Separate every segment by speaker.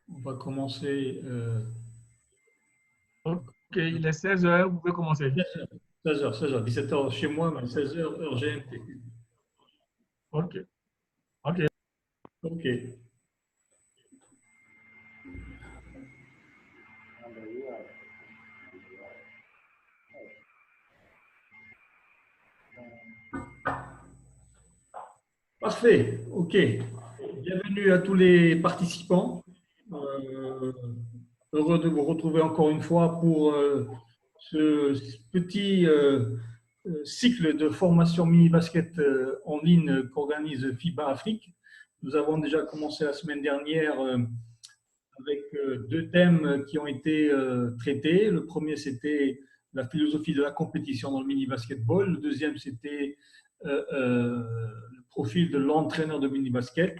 Speaker 1: On va commencer
Speaker 2: Ok, il est 16 heures, vous pouvez commencer.
Speaker 1: 16h, 16h, 17h chez moi, mais 16h heure GMT.
Speaker 2: Ok, ok.
Speaker 1: Ok. Parfait. Ok. Bienvenue à tous les participants. Euh, Heureux de vous retrouver encore une fois pour ce petit cycle de formation mini-basket en ligne qu'organise FIBA Afrique. Nous avons déjà commencé la semaine dernière avec deux thèmes qui ont été traités. Le premier, c'était la philosophie de la compétition dans le mini-basketball. Le deuxième, c'était le profil de l'entraîneur de mini-basket.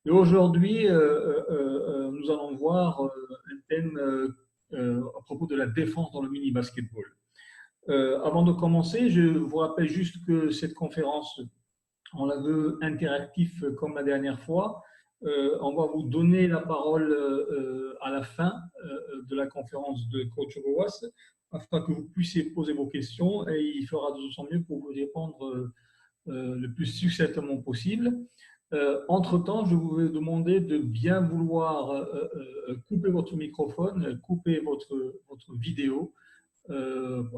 Speaker 1: Et aujourd'hui, nous allons voir un thème à propos de la défense dans le mini-basketball. Avant de commencer, je vous rappelle juste que cette conférence, on la veut interactif comme la dernière fois. On va vous donner la parole à la fin de la conférence de Coach Roas afin que vous puissiez poser vos questions et il fera de son mieux pour vous répondre le plus succinctement possible. Entre-temps, je vous vais demander de bien vouloir couper votre microphone, couper votre vidéo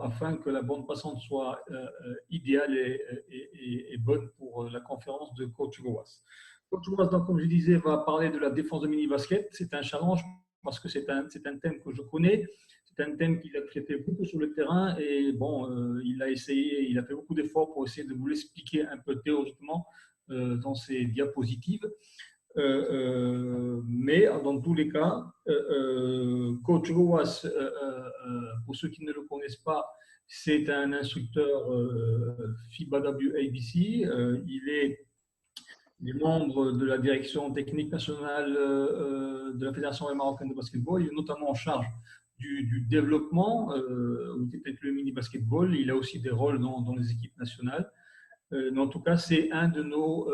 Speaker 1: afin que la bande passante soit idéale et bonne pour la conférence de Coach Roas. Coach Roas, donc, comme je disais, va parler de la défense de mini-basket. C'est un challenge parce que c'est un thème que je connais. C'est un thème qu'il a traité beaucoup sur le terrain et bon, il a essayé, il a fait beaucoup d'efforts pour essayer de vous l'expliquer un peu théoriquement dans ses diapositives. Mais dans tous les cas, Coach Roas, pour ceux qui ne le connaissent pas, c'est un instructeur FIBA WABC. Il est membre de la direction technique nationale de la Fédération marocaine de basketball. Il est notamment en charge du développement avec le mini basketball. Il a aussi des rôles dans les équipes nationales. Mais en tout cas, c'est un de nos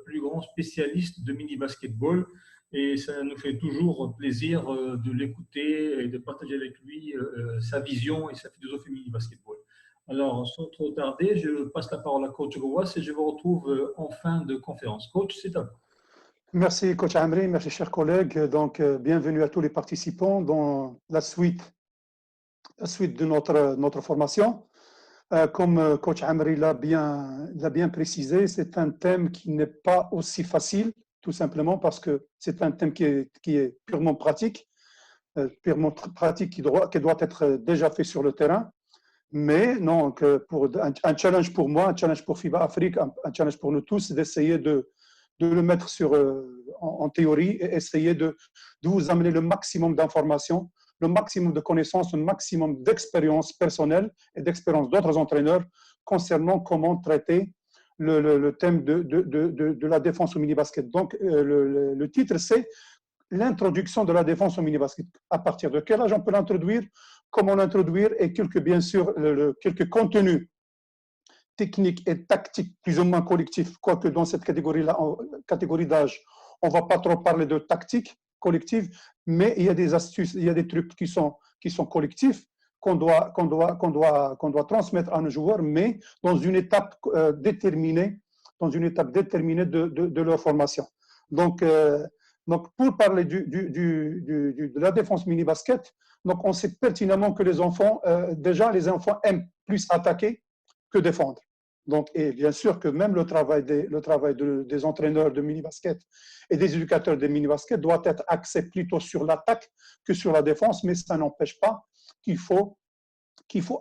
Speaker 1: plus grands spécialistes de mini-basketball et ça nous fait toujours plaisir de l'écouter et de partager avec lui sa vision et sa philosophie mini-basketball. Alors, sans trop tarder, je passe la parole à Coach Roas et je vous retrouve en fin de conférence. Coach, c'est à vous.
Speaker 3: Merci, Coach Amri, merci, chers collègues. Donc, bienvenue à tous les participants dans la suite de notre formation. Comme Coach Amri l'a bien précisé, c'est un thème qui n'est pas aussi facile, tout simplement parce que c'est un thème qui est purement pratique qui doit être déjà fait sur le terrain. Mais non, pour un challenge pour moi, un challenge pour FIBA Afrique, un challenge pour nous tous, d'essayer de le mettre en théorie et essayer de vous amener le maximum d'informations, le maximum de connaissances, le maximum d'expérience personnelle et d'expérience d'autres entraîneurs concernant comment traiter le thème de la défense au mini-basket. Donc, le titre, c'est l'introduction de la défense au mini-basket. À partir de quel âge on peut l'introduire, comment l'introduire et bien sûr, quelques contenus techniques et tactiques plus ou moins collectifs, quoique dans cette catégorie d'âge, on ne va pas trop parler de tactique collective, mais il y a des astuces, il y a des trucs qui sont collectifs, qu'on doit transmettre à nos joueurs, mais dans une étape déterminée, de leur formation. Donc, pour parler de la défense mini-basket, donc on sait pertinemment que les enfants, déjà, les enfants aiment plus attaquer que défendre. Donc, et bien sûr que même le travail des entraîneurs de mini-basket et des éducateurs de mini-basket doit être axé plutôt sur l'attaque que sur la défense, mais ça n'empêche pas qu'il faut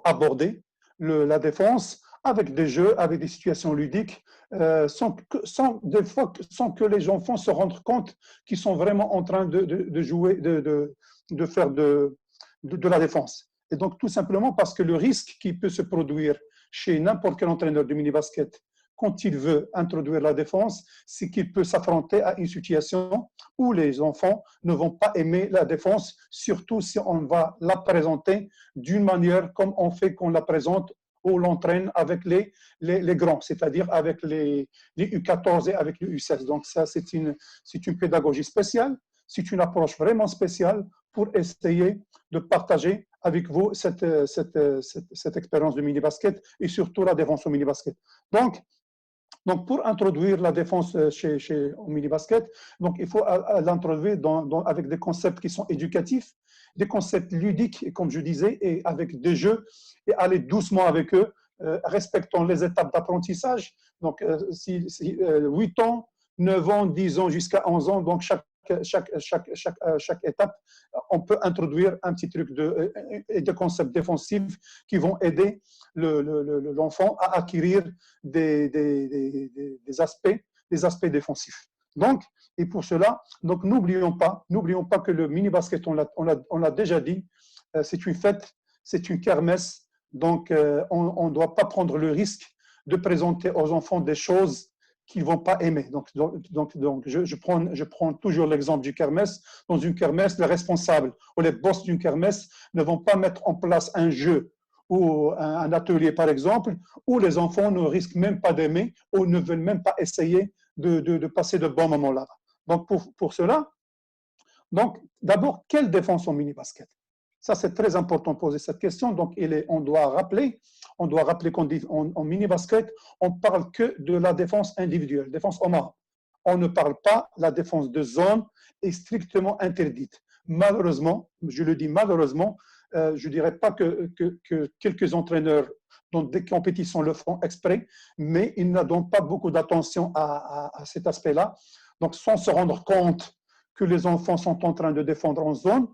Speaker 3: aborder la défense avec des jeux, avec des situations ludiques, sans que les enfants se rendent compte qu'ils sont vraiment en train de jouer, de faire de la défense. Et donc, tout simplement parce que le risque qui peut se produire chez n'importe quel entraîneur de mini-basket quand il veut introduire la défense, c'est qu'il peut s'affronter à une situation où les enfants ne vont pas aimer la défense, surtout si on va la présenter d'une manière comme on fait qu'on la présente ou l'entraîne avec les grands, c'est-à-dire avec les U14 et avec les U16. Donc ça, c'est une pédagogie spéciale. c'est une approche vraiment spéciale pour essayer de partager avec vous cette expérience de mini-basket et surtout la défense au mini-basket. Donc, pour introduire la défense au mini-basket, donc il faut l'introduire avec des concepts qui sont éducatifs, des concepts ludiques, et comme je disais, et avec des jeux, et aller doucement avec eux, respectant les étapes d'apprentissage. Donc, 8 ans, 9 ans, 10 ans jusqu'à 11 ans, donc chaque étape, on peut introduire un petit truc de concepts défensifs qui vont aider l'enfant à acquérir des aspects défensifs. Donc, et pour cela, donc n'oublions pas que le mini-basket, on l'a déjà dit, c'est une fête, c'est une kermesse, donc on ne doit pas prendre le risque de présenter aux enfants des choses qu'ils ne vont pas aimer. Donc je prends toujours l'exemple du kermesse. Dans une kermesse, les responsables ou les boss d'une kermesse ne vont pas mettre en place un jeu ou un atelier, par exemple, où les enfants ne risquent même pas d'aimer ou ne veulent même pas essayer de passer de bons moments là. Donc, pour cela, donc d'abord, quelle défense en mini-basket? Ça, c'est très important de poser cette question. Donc, on doit rappeler qu'en mini-basket, on ne parle que de la défense individuelle, défense au marre. On ne parle pas de la défense de zone est strictement interdite. Malheureusement, je le dis malheureusement, je ne dirais pas que quelques entraîneurs dans des compétitions le font exprès, mais ils ne donnent pas beaucoup d'attention à cet aspect-là. Donc, sans se rendre compte que les enfants sont en train de défendre en zone,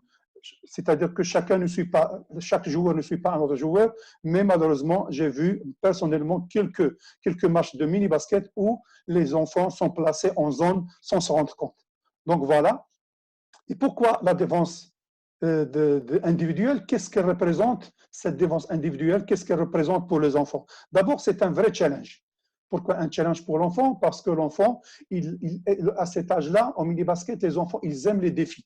Speaker 3: c'est-à-dire que chaque joueur ne suit pas un autre joueur, mais malheureusement, j'ai vu personnellement quelques matchs de mini-basket où les enfants sont placés en zone sans se rendre compte. Donc voilà. Et pourquoi la défense individuelle? Qu'est-ce qu'elle représente, cette défense individuelle? Qu'est-ce qu'elle représente pour les enfants? D'abord, c'est un vrai challenge. Pourquoi un challenge pour l'enfant? Parce que l'enfant, à cet âge-là, en mini-basket, les enfants, ils aiment les défis.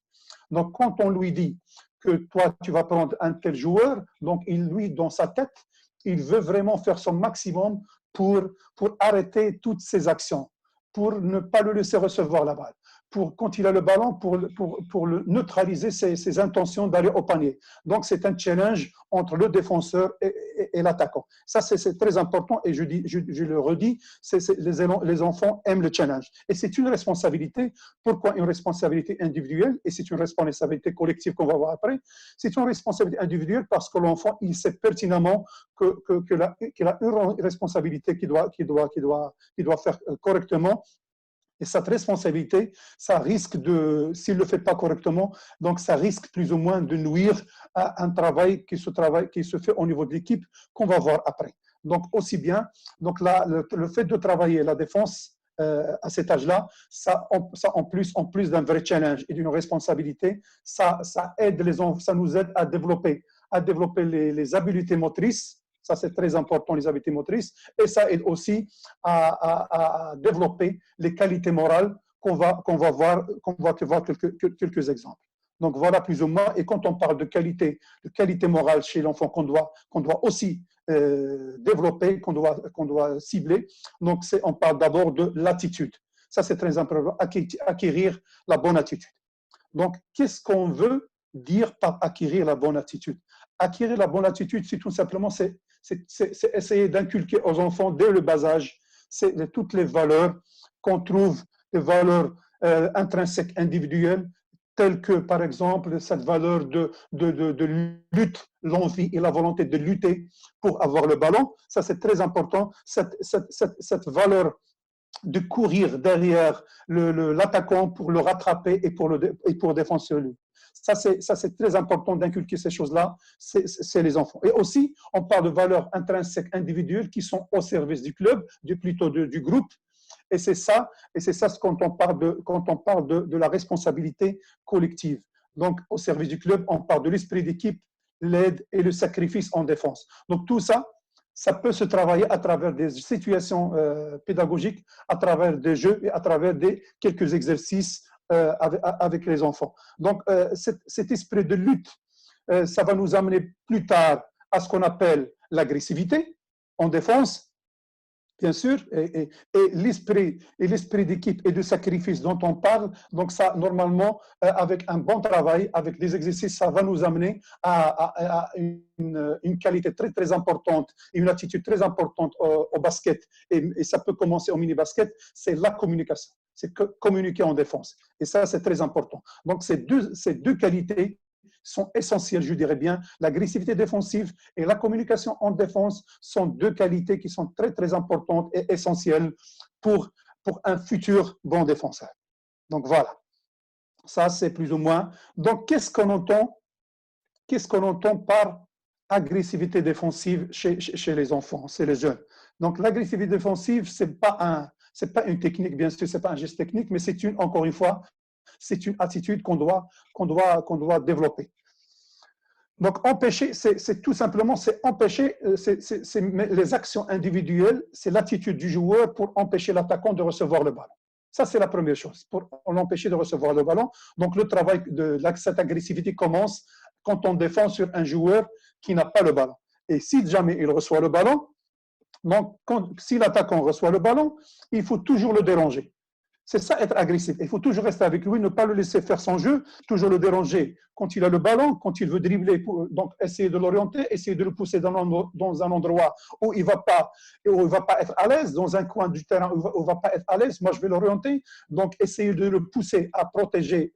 Speaker 3: Donc, quand on lui dit que toi, tu vas prendre un tel joueur, donc lui, dans sa tête, il veut vraiment faire son maximum pour arrêter toutes ses actions, pour ne pas le laisser recevoir la balle, quand il a le ballon, pour le neutraliser ses intentions d'aller au panier. Donc, c'est un challenge entre le défenseur et l'attaquant. Ça, c'est très important et je le redis, les enfants aiment le challenge. Et c'est une responsabilité. Pourquoi une responsabilité individuelle? Et c'est une responsabilité collective qu'on va voir après. C'est une responsabilité individuelle parce que l'enfant, il sait pertinemment qu'il a une responsabilité qu'il doit faire correctement. Et cette responsabilité, ça risque s'il ne le fait pas correctement, donc ça risque plus ou moins de nuire à un travail qui se fait au niveau de l'équipe qu'on va voir après. Donc aussi bien, donc là, le fait de travailler la défense à cet âge-là, ça en plus d'un vrai challenge et d'une responsabilité, ça aide les enfants, ça nous aide à développer les habiletés motrices. Ça, c'est très important, les habiletés motrices. Et ça aide aussi à développer les qualités morales qu'on va voir quelques exemples. Donc, voilà plus ou moins. Et quand on parle de qualité morale chez l'enfant qu'on doit aussi développer, qu'on doit cibler, donc on parle d'abord de l'attitude. Ça, c'est très important, acquérir la bonne attitude. Donc, qu'est-ce qu'on veut dire par acquérir la bonne attitude? Acquérir la bonne attitude, c'est tout simplement, c'est essayer d'inculquer aux enfants dès le bas âge toutes les valeurs qu'on trouve, les valeurs intrinsèques individuelles, telles que, par exemple, cette valeur de lutte, l'envie et la volonté de lutter pour avoir le ballon. Ça, c'est très important. Cette valeur de courir derrière l'attaquant pour le rattraper et pour défendre sur lui. Ça, c'est très important d'inculquer ces choses-là, c'est les enfants. Et aussi, on parle de valeurs intrinsèques individuelles qui sont au service du club, plutôt du groupe. Et c'est ça quand on parle de la responsabilité collective. Donc, au service du club, on parle de l'esprit d'équipe, l'aide et le sacrifice en défense. Donc, tout ça, ça peut se travailler à travers des situations pédagogiques, à travers des jeux et à travers quelques exercices avec les enfants. Donc, cet esprit de lutte, ça va nous amener plus tard à ce qu'on appelle l'agressivité en défense. bien sûr, et l'esprit d'équipe et de sacrifice dont on parle. Donc ça, normalement, avec un bon travail, avec des exercices, ça va nous amener à une qualité très, très importante et une attitude très importante au basket. Et ça peut commencer au mini-basket, c'est la communication. C'est communiquer en défense. Et ça, c'est très important. Donc, ces deux qualités sont essentielles, je dirais bien. L'agressivité défensive et la communication en défense sont deux qualités qui sont très, très importantes et essentielles pour un futur bon défenseur. Donc, voilà. Ça, c'est plus ou moins. Donc, qu'est-ce qu'on entend par agressivité défensive chez les enfants, chez les jeunes? Donc, l'agressivité défensive, ce n'est pas une technique, bien sûr, ce n'est pas un geste technique, mais c'est encore une fois, c'est une attitude qu'on doit développer. Donc, empêcher, c'est tout simplement, c'est empêcher les actions individuelles, c'est l'attitude du joueur pour empêcher l'attaquant de recevoir le ballon. Ça, c'est la première chose, pour l'empêcher de recevoir le ballon. Donc, le travail de cette agressivité commence quand on défend sur un joueur qui n'a pas le ballon. Et si jamais il reçoit le ballon, donc si l'attaquant reçoit le ballon, il faut toujours le déranger. C'est ça, être agressif. Il faut toujours rester avec lui, ne pas le laisser faire son jeu, toujours le déranger quand il a le ballon, quand il veut dribbler, donc essayer de l'orienter, essayer de le pousser dans un endroit où il ne va pas être à l'aise, dans un coin du terrain où il ne va pas être à l'aise. Moi, je vais l'orienter. Donc, essayer de le pousser à protéger,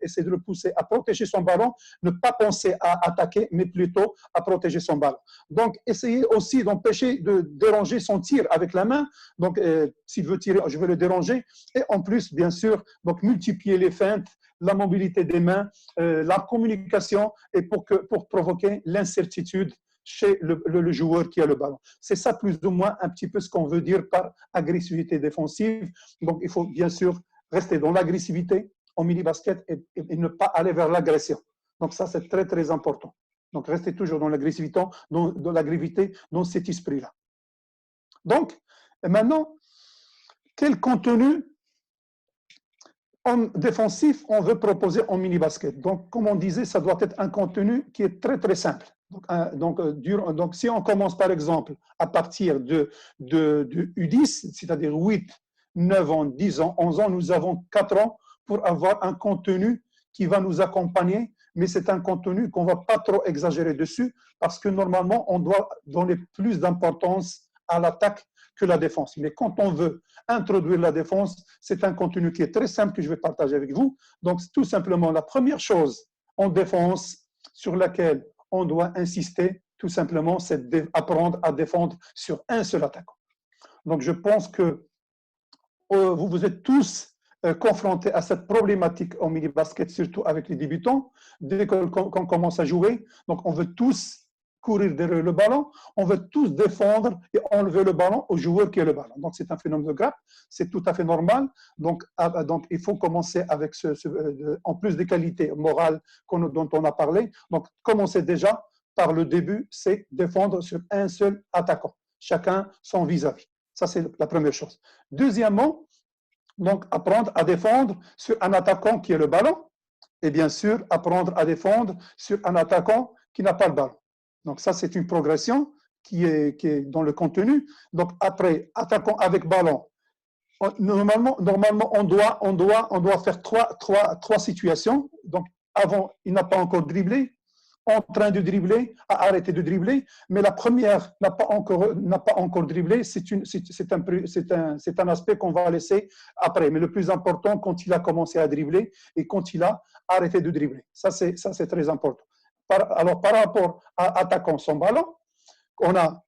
Speaker 3: son ballon, ne pas penser à attaquer, mais plutôt à protéger son ballon. Donc, essayer aussi d'empêcher de déranger son tir avec la main. Donc, s'il veut tirer, je vais le déranger. Et en plus, bien sûr, donc multiplier les feintes, la mobilité des mains, la communication, et pour provoquer l'incertitude chez le joueur qui a le ballon. C'est ça plus ou moins un petit peu ce qu'on veut dire par agressivité défensive. Donc, il faut bien sûr rester dans l'agressivité au mini-basket et ne pas aller vers l'agression. Donc, ça, c'est très, très important. Donc, rester toujours dans l'agressivité, dans cet esprit-là. Donc, maintenant, quel contenu défensif on veut proposer en mini-basket? Donc, comme on disait, ça doit être un contenu qui est très, très simple. Donc, si on commence, par exemple, à partir de U10, c'est-à-dire 8, 9 ans, 10 ans, 11 ans, nous avons 4 ans pour avoir un contenu qui va nous accompagner, mais c'est un contenu qu'on ne va pas trop exagérer dessus parce que normalement, on doit donner plus d'importance à l'attaque que la défense. Mais quand on veut introduire la défense, c'est un contenu qui est très simple que je vais partager avec vous. Donc, tout simplement, la première chose en défense sur laquelle on doit insister, tout simplement, c'est d'apprendre à défendre sur un seul attaquant. Donc, je pense que vous êtes tous confrontés à cette problématique au mini-basket, surtout avec les débutants. Dès qu'on commence à jouer, donc on veut tous courir derrière le ballon, on veut tous défendre et enlever le ballon au joueur qui a le ballon. Donc, c'est un phénomène de grappe, c'est tout à fait normal. Donc il faut commencer avec en plus des qualités morales dont on a parlé. Donc, commencer déjà par le début, c'est défendre sur un seul attaquant. Chacun son vis-à-vis. Ça, c'est la première chose. Deuxièmement, donc, apprendre à défendre sur un attaquant qui a le ballon et bien sûr, apprendre à défendre sur un attaquant qui n'a pas le ballon. Donc, ça, c'est une progression qui est dans le contenu. Donc, après, attaquant avec ballon, normalement on doit faire trois situations. Donc, avant, il n'a pas encore dribblé, en train de dribbler, a arrêté de dribbler, mais la première n'a pas encore dribblé, c'est un aspect qu'on va laisser après. Mais le plus important, quand il a commencé à dribbler et quand il a arrêté de dribbler. Ça, c'est très important. Alors, par rapport à attaquant son ballon, on a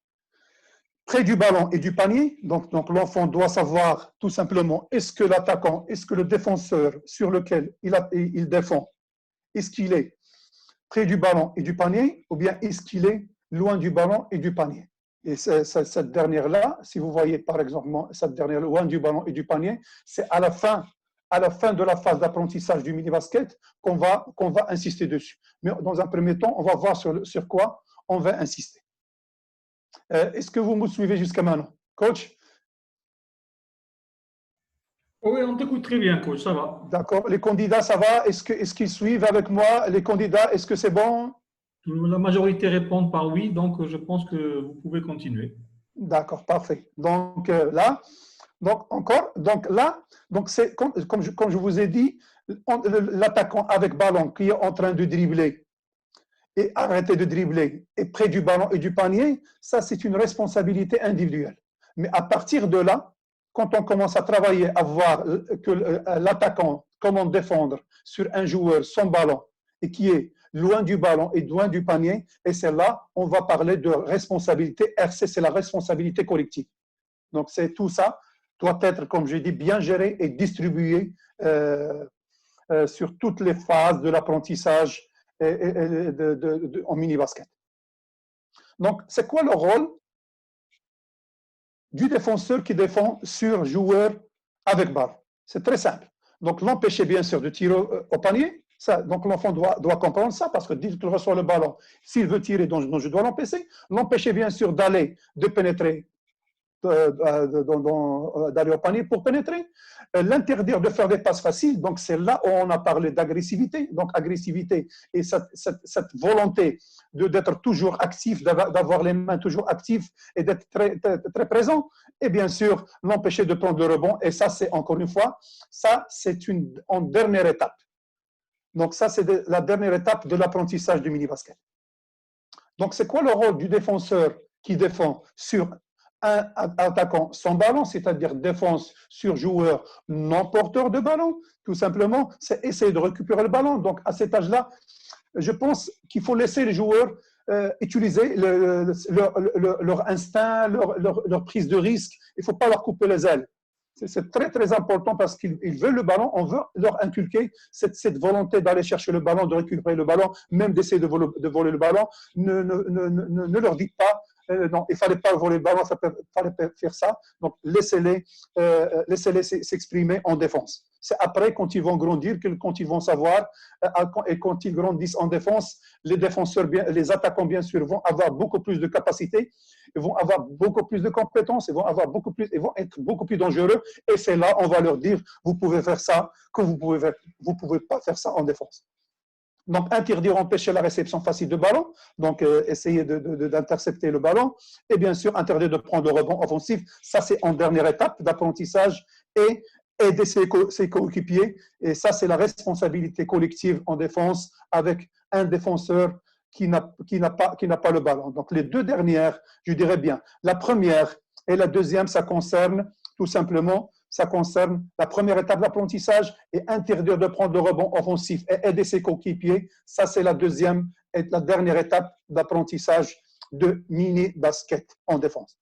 Speaker 3: près du ballon et du panier. Donc l'enfant doit savoir tout simplement, est-ce que l'attaquant, est-ce que le défenseur sur lequel il défend, est-ce qu'il est près du ballon et du panier, ou bien est-ce qu'il est loin du ballon et du panier? Et cette dernière-là, si vous voyez par exemple cette dernière loin du ballon et du panier, c'est à la fin de la phase d'apprentissage du mini-basket qu'on va insister dessus. Mais dans un premier temps, on va voir sur quoi on va insister. Est-ce que vous me suivez jusqu'à maintenant? Coach?
Speaker 1: Oui, on t'écoute très bien, coach, ça va.
Speaker 3: D'accord. Les candidats, ça va? Est-ce qu'ils suivent avec moi? Les candidats, est-ce que c'est bon?
Speaker 1: La majorité répondent par oui, donc je pense que vous pouvez continuer.
Speaker 3: D'accord, parfait. Donc là, c'est comme je vous ai dit, l'attaquant avec ballon qui est en train de dribbler et arrêter de dribbler et près du ballon et du panier, ça c'est une responsabilité individuelle. Mais à partir de là, quand on commence à travailler, à voir que l'attaquant, comment défendre sur un joueur sans ballon et qui est loin du ballon et loin du panier, et c'est là on va parler de responsabilité. RC, c'est la responsabilité collective. Donc c'est tout ça doit être, comme je dis, bien géré et distribué sur toutes les phases de l'apprentissage en mini-basket. Donc, c'est quoi le rôle du défenseur qui défend sur joueur avec balle? C'est très simple. Donc, l'empêcher bien sûr de tirer au panier. Ça, donc, l'enfant doit comprendre ça parce que dès qu'il reçoit le ballon, s'il veut tirer, donc je dois l'empêcher. L'empêcher bien sûr de pénétrer, d'aller au panier pour pénétrer, l'interdire de faire des passes faciles. Donc c'est là où on a parlé d'agressivité. Donc agressivité et cette volonté d'être toujours actif, d'avoir les mains toujours actives et d'être très présent. Et bien sûr l'empêcher de prendre le rebond. Et ça c'est encore une fois, ça c'est en dernière étape. Donc ça c'est la dernière étape de l'apprentissage du mini-basket. Donc c'est quoi le rôle du défenseur qui défend sur un attaquant sans ballon, c'est-à-dire défense sur joueur non porteur de ballon? Tout simplement, c'est essayer de récupérer le ballon. Donc, à cet âge-là, je pense qu'il faut laisser les joueurs utiliser leur instinct, leur prise de risque. Il ne faut pas leur couper les ailes. C'est très, très important parce qu'ils veulent le ballon. On veut leur inculquer cette volonté d'aller chercher le ballon, de récupérer le ballon, même d'essayer de voler le ballon. Ne leur dites pas non, il ne fallait pas voler le ballon, il fallait faire ça. Donc, laissez-les s'exprimer en défense. C'est après, quand ils vont grandir, quand ils vont savoir, et quand ils grandissent en défense, les défenseurs, les attaquants, bien sûr, vont avoir beaucoup plus de capacités, ils vont avoir beaucoup plus de compétences, ils vont être beaucoup plus dangereux. Et c'est là, on va leur dire, vous pouvez faire ça, que vous pouvez pas faire ça en défense. Donc, interdire, empêcher la réception facile de ballon, donc essayer d'intercepter le ballon, et bien sûr, interdire de prendre le rebond offensif. Ça, c'est en dernière étape d'apprentissage, et aider ses coéquipiers. Et ça, c'est la responsabilité collective en défense avec un défenseur qui n'a pas le ballon. Donc, les deux dernières, je dirais bien, la première et la deuxième, ça concerne tout simplement la première étape d'apprentissage et interdire de prendre le rebond offensif et aider ses coéquipiers. Ça, c'est la deuxième et la dernière étape d'apprentissage de mini-basket en défense.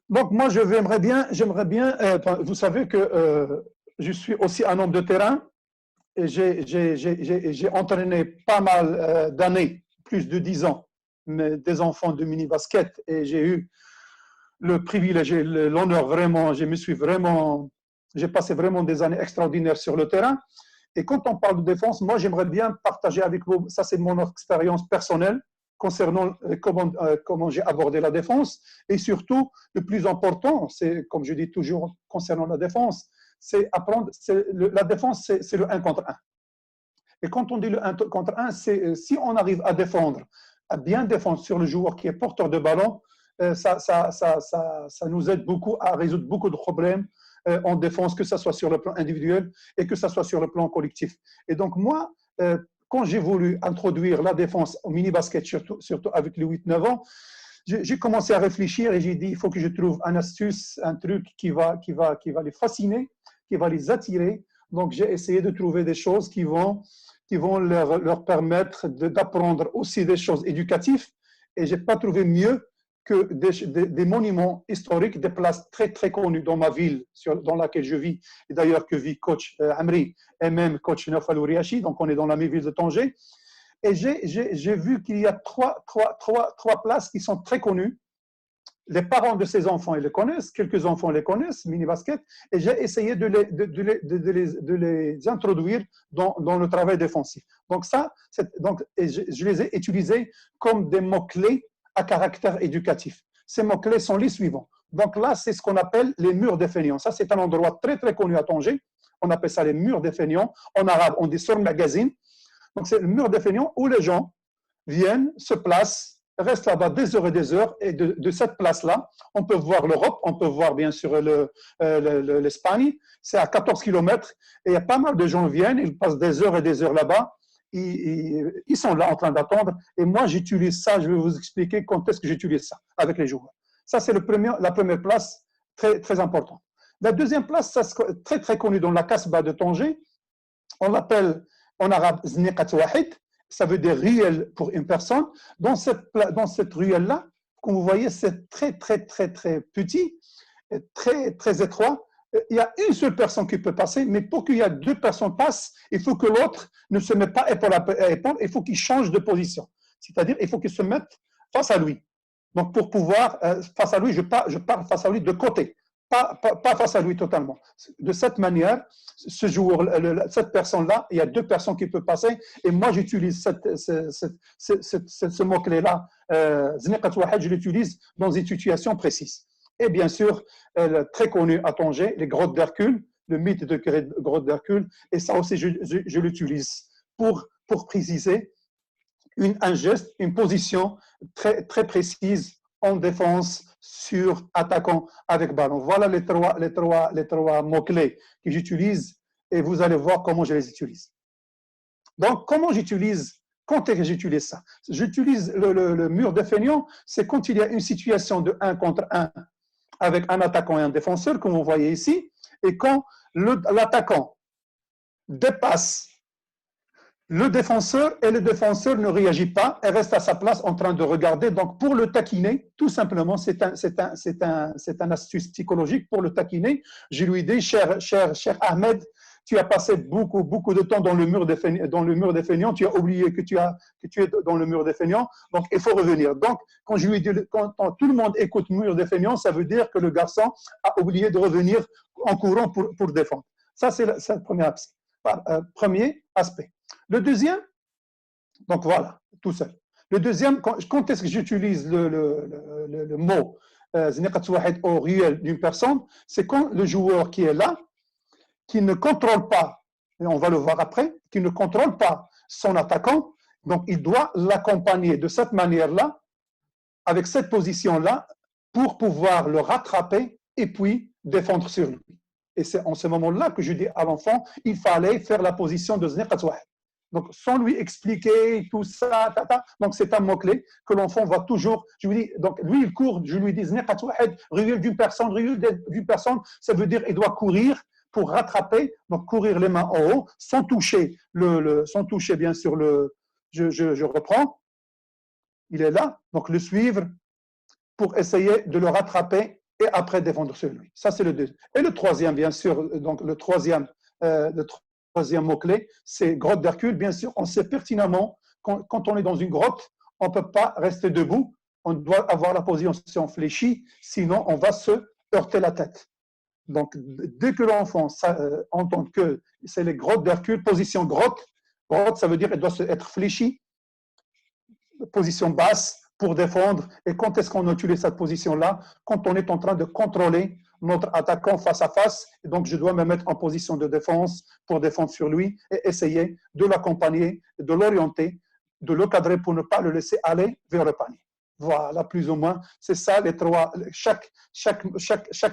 Speaker 3: Donc, moi, j'aimerais bien, vous savez que je suis aussi un homme de terrain et j'ai entraîné pas mal d'années, plus de 10 ans, des enfants de mini-basket et j'ai eu le privilège et l'honneur vraiment, j'ai passé vraiment des années extraordinaires sur le terrain. Et quand on parle de défense, moi j'aimerais bien partager avec vous, ça c'est mon expérience personnelle concernant comment j'ai abordé la défense. Et surtout, le plus important, c'est comme je dis toujours concernant la défense, c'est apprendre, la défense c'est le 1 contre 1. Et quand on dit le 1 contre 1, c'est si on arrive à défendre, à bien défendre sur le joueur qui est porteur de ballon, ça nous aide beaucoup à résoudre beaucoup de problèmes en défense, que ce soit sur le plan individuel et que ce soit sur le plan collectif. Et donc moi, quand j'ai voulu introduire la défense au mini-basket, surtout avec les 8-9 ans, j'ai commencé à réfléchir et j'ai dit, il faut que je trouve une astuce, un truc qui va les fasciner, qui va les attirer. Donc j'ai essayé de trouver des choses qui vont leur permettre d'apprendre aussi des choses éducatives. Et je n'ai pas trouvé mieux que des monuments historiques, des places très, très connues dans ma ville dans laquelle je vis, et d'ailleurs que vit coach Amri et même coach Naufal Ouriachi, donc on est dans la même ville de Tanger. Et j'ai vu qu'il y a trois places qui sont très connues. Les parents de ces enfants, ils les connaissent, quelques enfants les connaissent, mini-basket, et j'ai essayé de les introduire dans le travail défensif. Donc ça, je les ai utilisés comme des mots-clés à caractère éducatif. Ces mots-clés sont les suivants. Donc là, c'est ce qu'on appelle les murs des feignants. Ça, c'est un endroit très, très connu à Tanger. On appelle ça les murs des feignants. En arabe, on dit sur magazine. Donc, c'est le mur des feignants où les gens viennent, se placent reste là-bas des heures et des heures. Et de cette place-là, on peut voir l'Europe, on peut voir bien sûr l'Espagne. C'est à 14 kilomètres. Et il y a pas mal de gens qui viennent, ils passent des heures et des heures là-bas. Ils sont là en train d'attendre. Et moi, j'utilise ça. Je vais vous expliquer quand est-ce que j'utilise ça avec les joueurs. Ça, c'est la première place très, très importante. La deuxième place, ça, c'est très, très connu dans la Kasbah de Tanger. On l'appelle en arabe Zniqat Wahid. Ça veut dire ruelle pour une personne. Dans cette ruelle-là, comme vous voyez, c'est très, très, très, très petit, très, très étroit. Il y a une seule personne qui peut passer, mais pour qu'il y ait deux personnes passent, il faut que l'autre ne se mette pas épaule à épaule, il faut qu'il change de position. C'est-à-dire, il faut qu'il se mette face à lui. Donc, pour pouvoir, face à lui, je parle face à lui de côté, pas face à lui totalement. De cette manière, ce joueur, cette personne-là, il y a deux personnes qui peuvent passer, et moi, j'utilise ce mot-clé-là, Zniqat Wahid, je l'utilise dans une situation précise. Et bien sûr, très connu à Tanger, les grottes d'Hercule, le mythe de grottes d'Hercule, et ça aussi, je l'utilise pour préciser un geste, une position très, très précise en défense sur attaquant avec ballon. Voilà les trois mots-clés que j'utilise et vous allez voir comment je les utilise. Donc, comment j'utilise, quand est-ce que j'utilise ça? J'utilise le mur de feignant, c'est quand il y a une situation de 1 contre 1 avec un attaquant et un défenseur, comme vous voyez ici, et quand l'attaquant dépasse le défenseur et le défenseur ne réagit pas et reste à sa place en train de regarder. Donc, pour le taquiner, tout simplement, c'est un astuce psychologique pour le taquiner. Je lui dis, cher Ahmed, tu as passé beaucoup de temps dans le mur des feignants, tu as oublié que tu es dans le mur des feignants, donc il faut revenir. Donc, quand je lui dis, quand tout le monde écoute mur des feignants, ça veut dire que le garçon a oublié de revenir en courant pour défendre. Ça, c'est le premier aspect. Le deuxième, donc voilà, tout seul. Le deuxième, quand est-ce que j'utilise le mot Zniqat Wahid au réel d'une personne, c'est quand le joueur qui est là, qui ne contrôle pas, et on va le voir après, qui ne contrôle pas son attaquant, donc il doit l'accompagner de cette manière-là, avec cette position-là, pour pouvoir le rattraper et puis défendre sur lui. Et c'est en ce moment-là que je dis à l'enfant, il fallait faire la position de Zniqat Wahid. Donc, sans lui expliquer tout ça, donc c'est un mot-clé que l'enfant va toujours, je lui dis, donc lui il court, je lui dis, Zniqat Wahid, ruelle d'une personne, ça veut dire il doit courir pour rattraper, donc courir les mains en haut, sans toucher, sans toucher bien sûr je reprends, il est là, donc le suivre pour essayer de le rattraper et après défendre sur lui. Ça c'est le deuxième. Et le troisième, bien sûr, donc le troisième mot-clé, c'est grotte d'Hercule. Bien sûr, on sait pertinemment quand on est dans une grotte, on ne peut pas rester debout, on doit avoir la position fléchie, sinon on va se heurter la tête. Donc, dès que l'enfant entend que c'est les grottes d'Hercule, position grotte, ça veut dire qu'elle doit être fléchie, position basse pour défendre. Et quand est-ce qu'on utilise cette position-là? Quand on est en train de contrôler notre attaquant face à face, et donc je dois me mettre en position de défense pour défendre sur lui et essayer de l'accompagner, de l'orienter, de le cadrer pour ne pas le laisser aller vers le panier. Voilà, plus ou moins, c'est ça les trois. Chaque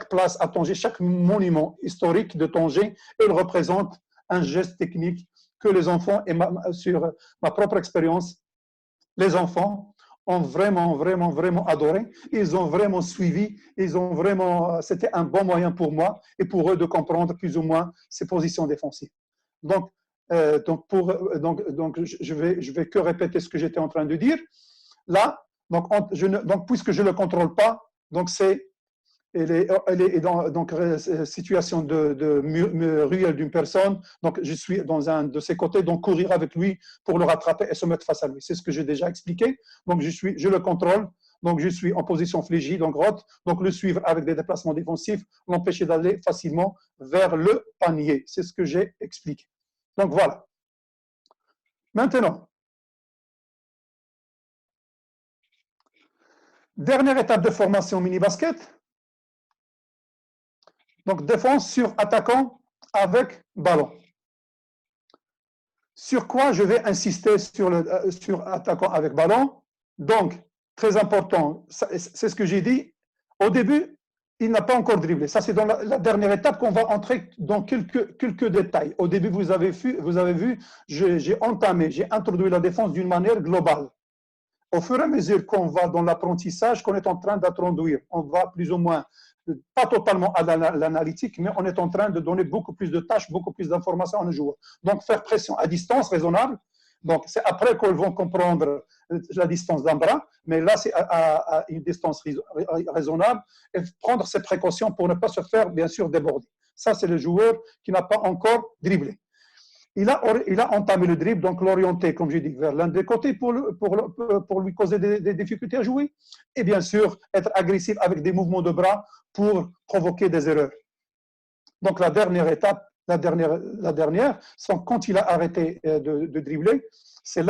Speaker 3: place à Tanger, chaque monument historique de Tanger, il représente un geste technique que les enfants, et sur ma propre expérience, les enfants ont vraiment adoré. Ils ont vraiment suivi. C'était un bon moyen pour moi et pour eux de comprendre plus ou moins ces positions défensives. Donc je vais que répéter ce que j'étais en train de dire. Là, donc puisque je ne le contrôle pas, donc elle est dans situation de ruelle d'une personne, donc je suis dans un de ses côtés, donc courir avec lui pour le rattraper et se mettre face à lui. C'est ce que j'ai déjà expliqué. Donc je le contrôle, donc je suis en position fléchie, donc grotte, donc le suivre avec des déplacements défensifs, l'empêcher d'aller facilement vers le panier. C'est ce que j'ai expliqué. Donc voilà. Maintenant, dernière étape de formation mini-basket. Donc, défense sur attaquant avec ballon. Sur quoi je vais insister sur attaquant avec ballon? Donc, très important, c'est ce que j'ai dit. Au début, il n'a pas encore dribblé. Ça, c'est dans la dernière étape qu'on va entrer dans quelques détails. Au début, vous avez vu, j'ai entamé, j'ai introduit la défense d'une manière globale. Au fur et à mesure qu'on va dans l'apprentissage, qu'on est en train d'introduire, on va plus ou moins, pas totalement à l'analytique, mais on est en train de donner beaucoup plus de tâches, beaucoup plus d'informations à nos joueurs. Donc, faire pression à distance raisonnable. Donc, c'est après qu'ils vont comprendre la distance d'un bras, mais là, c'est à une distance raisonnable et prendre ses précautions pour ne pas se faire, bien sûr, déborder. Ça, c'est le joueur qui n'a pas encore dribblé. Il a entamé le dribble, donc l'orienter, comme j'ai dit, vers l'un des côtés pour lui causer des difficultés à jouer. Et bien sûr, être agressif avec des mouvements de bras pour provoquer des erreurs. Donc, la dernière étape, la dernière, c'est quand il a arrêté de dribbler, c'est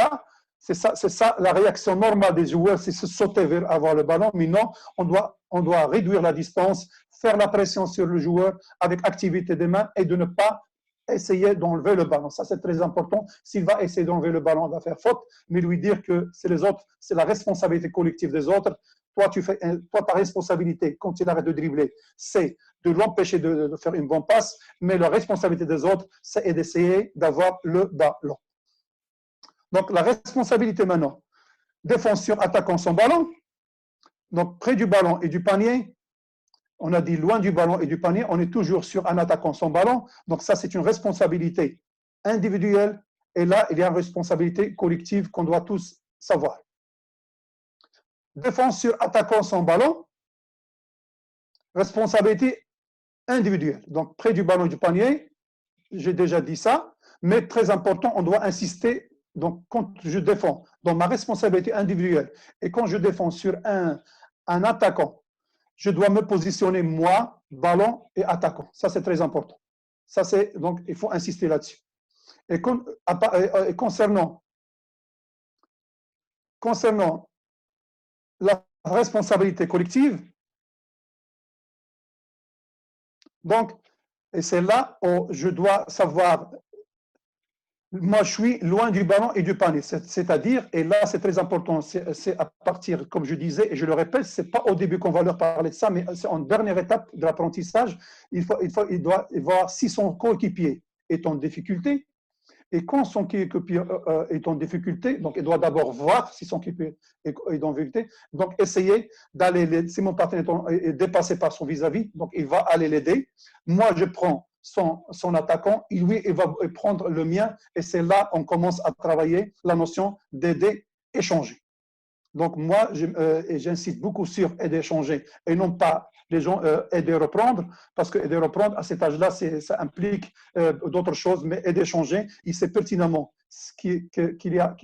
Speaker 3: ça, la réaction normale des joueurs, c'est se sauter vers avoir le ballon. Mais non, on doit réduire la distance, faire la pression sur le joueur avec activité des mains et de ne pas essayer d'enlever le ballon. Ça, c'est très important. S'il va essayer d'enlever le ballon, il va faire faute, mais lui dire que c'est les autres, c'est la responsabilité collective des autres. Toi, ta responsabilité, quand il arrête de dribbler, c'est de l'empêcher de faire une bonne passe, mais la responsabilité des autres, c'est d'essayer d'avoir le ballon. Donc, la responsabilité maintenant, défenseur attaquant son ballon, donc près du ballon et du panier, on a dit loin du ballon et du panier, on est toujours sur un attaquant son ballon, donc ça c'est une responsabilité individuelle, et là il y a une responsabilité collective qu'on doit tous savoir. Défenseur attaquant son ballon, responsabilité individuelle, donc près du ballon et du panier, j'ai déjà dit ça, mais très important, on doit insister. Donc, quand je défends dans ma responsabilité individuelle et quand je défends sur un attaquant, je dois me positionner moi, ballon et attaquant. Ça, c'est très important. Ça, donc, il faut insister là-dessus. Et concernant la responsabilité collective, donc, et c'est là où je dois savoir. Moi, je suis loin du ballon et du panier. C'est-à-dire, et là, c'est très important, c'est à partir, comme je disais, et je le répète, ce n'est pas au début qu'on va leur parler de ça, mais c'est en dernière étape de l'apprentissage. Il doit voir si son coéquipier est en difficulté. Et quand son coéquipier est en difficulté, donc il doit d'abord voir si son coéquipier est en difficulté. Donc, essayer d'aller, si mon partenaire est dépassé par son vis-à-vis, donc il va aller l'aider. Moi, je prends son attaquant, lui, il va prendre le mien, et c'est là qu'on commence à travailler la notion d'aider, échanger. Donc moi, j'insiste beaucoup sur aider, échanger, et non pas les gens aider, reprendre, parce que aider, reprendre, à cet âge-là, ça implique d'autres choses, mais aider, échanger, il sait pertinemment qu'il y a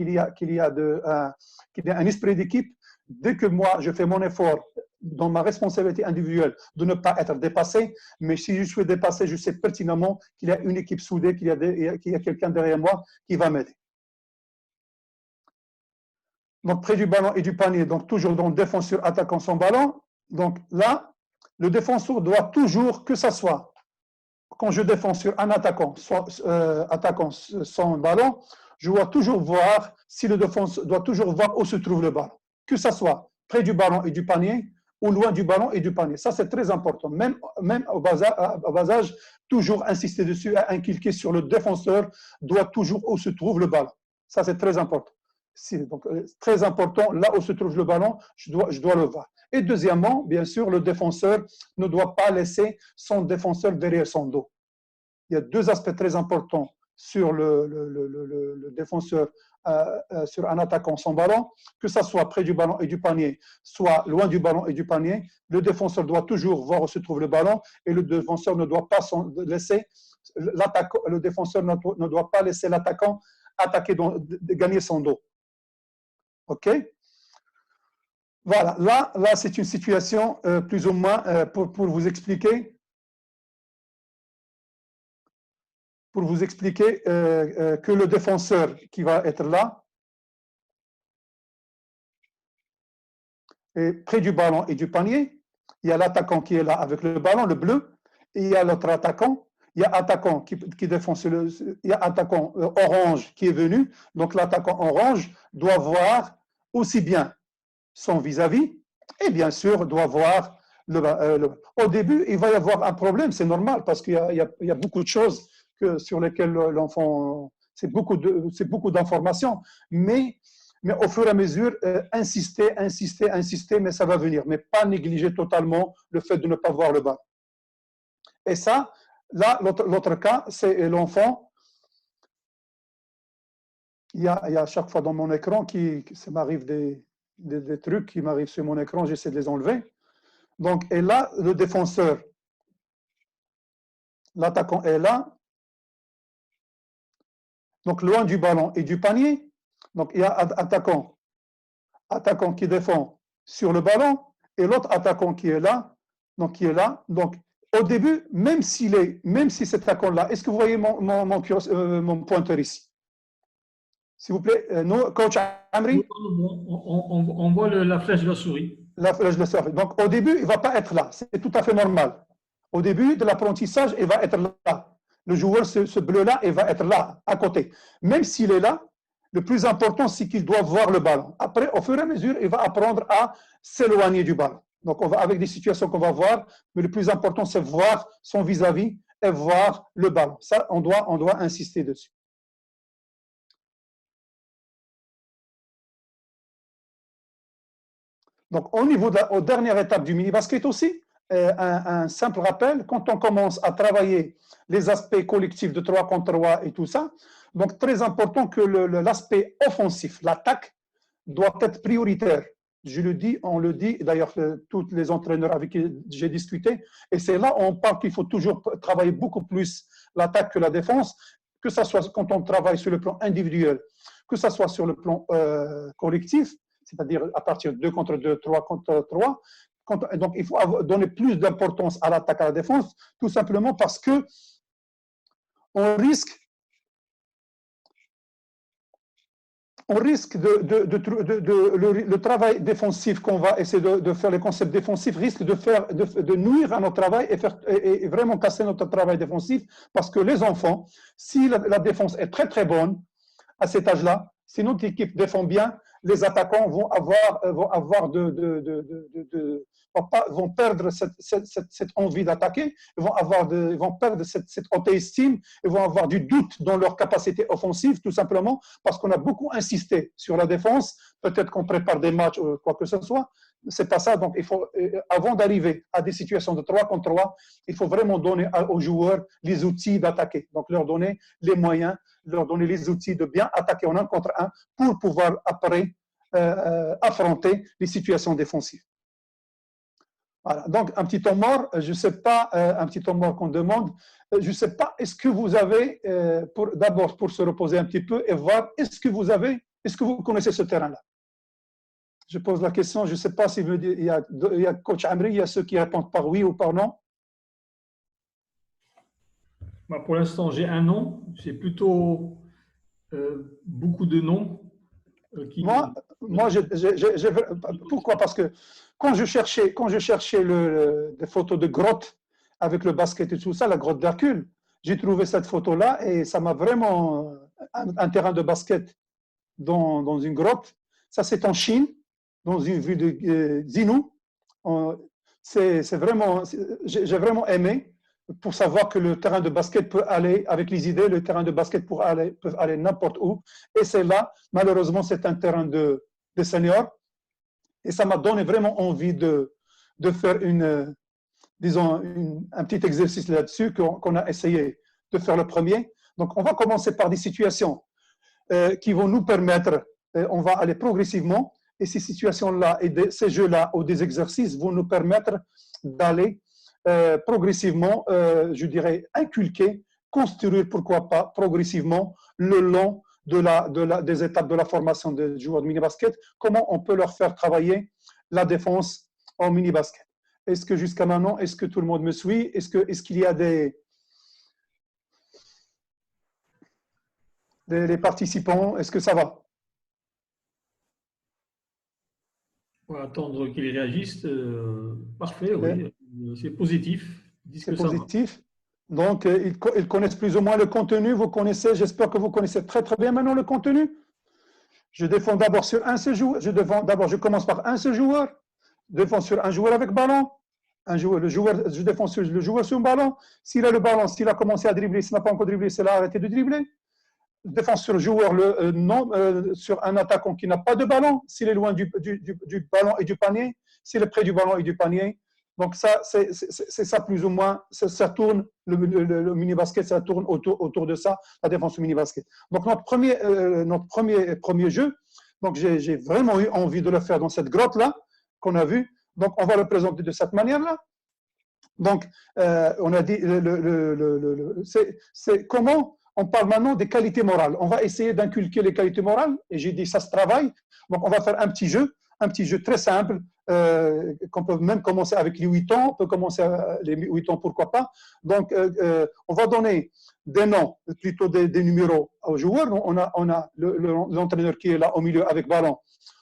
Speaker 3: un esprit d'équipe. Dès que moi, je fais mon effort dans ma responsabilité individuelle de ne pas être dépassé, mais si je suis dépassé, je sais pertinemment qu'il y a une équipe soudée, qu'il y a quelqu'un derrière moi qui va m'aider. Donc, près du ballon et du panier, donc toujours dans le défenseur attaquant son ballon. Donc là, le défenseur doit toujours, que ça soit, quand je défends sur un attaquant, attaquant son ballon, je dois toujours voir, si le défenseur doit toujours voir où se trouve le ballon. Que ça soit près du ballon et du panier, ou loin du ballon et du panier. Ça, c'est très important. Même au bas âge, toujours insister dessus, inculquer sur le défenseur, doit toujours où se trouve le ballon. Ça, c'est très important. Donc, très important, là où se trouve le ballon, je dois le voir. Et deuxièmement, bien sûr, le défenseur ne doit pas laisser son défenseur derrière son dos. Il y a deux aspects très importants sur le défenseur, sur un attaquant sans ballon, que ce soit près du ballon et du panier, soit loin du ballon et du panier. Le défenseur doit toujours voir où se trouve le ballon, et le défenseur ne doit pas laisser le défenseur ne doit pas laisser l'attaquant attaquer, gagner son dos. OK? Voilà, là c'est une situation plus ou moins pour vous expliquer. Que le défenseur qui va être là est près du ballon et du panier. Il y a l'attaquant qui est là avec le ballon, le bleu, et il y a l'autre attaquant. Il y a attaquant qui défend il y a attaquant orange qui est venu. Donc l'attaquant orange doit voir aussi bien son vis-à-vis et bien sûr doit voir au début, il va y avoir un problème, c'est normal parce qu'il y a beaucoup de choses sur lesquelles l'enfant, c'est beaucoup d'informations, mais au fur et à mesure, insister, mais ça va venir, mais pas négliger totalement le fait de ne pas voir le bas. Et ça, là, l'autre cas, c'est l'enfant. Il y a chaque fois dans mon écran, ça m'arrive des trucs qui m'arrivent sur mon écran, j'essaie de les enlever. Donc, et là, le défenseur, l'attaquant est là, donc loin du ballon et du panier. Donc, il y a attaquant qui défend sur le ballon et l'autre attaquant qui est là. Donc, au début, même si cet attaquant-là, est-ce que vous voyez mon pointeur ici? S'il vous plaît, coach Amri?
Speaker 1: On voit la flèche de la souris.
Speaker 3: La flèche de la souris. Donc, au début, il ne va pas être là. C'est tout à fait normal. Au début de l'apprentissage, il va être là. Le joueur, ce bleu-là, il va être là, à côté. Même s'il est là, le plus important, c'est qu'il doit voir le ballon. Après, au fur et à mesure, il va apprendre à s'éloigner du ballon. Donc, on va avec des situations qu'on va voir, mais le plus important, c'est voir son vis-à-vis et voir le ballon. Ça, on doit insister dessus. Donc, au niveau aux dernières étapes du mini-basket aussi, un simple rappel, quand on commence à travailler les aspects collectifs de 3 contre 3 et tout ça, donc très important que l'aspect offensif, l'attaque, doit être prioritaire. Je le dis, on le dit, d'ailleurs, tous les entraîneurs avec qui j'ai discuté, et c'est là où on parle qu'il faut toujours travailler beaucoup plus l'attaque que la défense, que ce soit quand on travaille sur le plan individuel, que ce soit sur le plan collectif, c'est-à-dire à partir de 2 contre 2, 3 contre 3. Donc, il faut donner plus d'importance à l'attaque, à la défense, tout simplement parce que on risque le travail défensif qu'on va essayer de faire, les concepts défensifs, risque de nuire à notre travail et vraiment casser notre travail défensif, parce que les enfants, si la défense est très très bonne à cet âge-là, si notre équipe défend bien, les attaquants vont perdre cette envie d'attaquer, ils vont perdre cette auto-estime, ils vont avoir du doute dans leur capacité offensive, tout simplement parce qu'on a beaucoup insisté sur la défense. Peut-être qu'on prépare des matchs ou quoi que ce soit. C'est pas ça. Donc, il faut, avant d'arriver à des situations de 3 contre 3, il faut vraiment donner aux joueurs les outils d'attaquer. Donc, leur donner les moyens, leur donner les outils de bien attaquer en 1 contre 1 pour pouvoir après affronter les situations défensives. Voilà. Donc, un petit temps mort, je ne sais pas, un petit temps mort qu'on demande, je ne sais pas, est-ce que vous avez, d'abord pour se reposer un petit peu et voir, est-ce que vous connaissez ce terrain-là? Je pose la question, je ne sais pas si il y a coach Amri, il y a ceux qui répondent par oui ou par non.
Speaker 1: Pour l'instant, j'ai un nom, c'est plutôt beaucoup de noms.
Speaker 3: Moi, pourquoi? Parce que quand je cherchais des photos de grottes avec le basket et tout ça, la grotte d'Hercule, j'ai trouvé cette photo-là et ça m'a vraiment un terrain de basket dans une grotte. Ça, c'est en Chine, dans une vue de Zinou. J'ai vraiment aimé pour savoir que le terrain de basket peut aller, avec les idées, le terrain de basket peut aller n'importe où. Et c'est là, malheureusement, c'est un terrain de seniors. Et ça m'a donné vraiment envie de faire un petit exercice là-dessus qu'on a essayé de faire le premier. Donc, on va commencer par des situations qui vont nous permettre, on va aller progressivement, et ces situations-là et ces jeux-là ou des exercices vont nous permettre d'aller progressivement, je dirais, inculquer, construire, pourquoi pas, progressivement, le long des étapes de la formation des joueurs de mini-basket, comment on peut leur faire travailler la défense en mini-basket. Est-ce que jusqu'à maintenant, est-ce que tout le monde me suit? Est-ce qu'il y a des participants? Est-ce que ça va?
Speaker 1: On va attendre qu'ils réagissent. Parfait, oui. C'est positif.
Speaker 3: C'est positif. Donc, ils connaissent plus ou moins le contenu. Vous connaissez, j'espère que vous connaissez très très bien maintenant le contenu. Je défends d'abord sur un seul joueur. Je commence par un seul joueur. Je défends sur un joueur avec ballon. Je défends sur le joueur sur le ballon. S'il a le ballon, s'il a commencé à dribbler, s'il n'a pas encore dribblé, c'est là arrêté de dribbler. Je défends sur le joueur sur un attaquant qui n'a pas de ballon, s'il est loin du ballon et du panier, s'il est près du ballon et du panier. Donc ça, c'est ça plus ou moins, ça tourne, le mini-basket, ça tourne autour de ça, la défense au mini-basket. Donc notre premier jeu, donc j'ai vraiment eu envie de le faire dans cette grotte-là, qu'on a vu. Donc on va le présenter de cette manière-là. Donc on a dit, c'est comment on parle maintenant des qualités morales. On va essayer d'inculquer les qualités morales, et j'ai dit ça se travaille. Donc on va faire un petit jeu très simple, qu'on peut même commencer avec les 8 ans, on peut commencer à les 8 ans, pourquoi pas. Donc, on va donner des noms, plutôt des numéros aux joueurs. On a l'entraîneur qui est là au milieu avec ballon.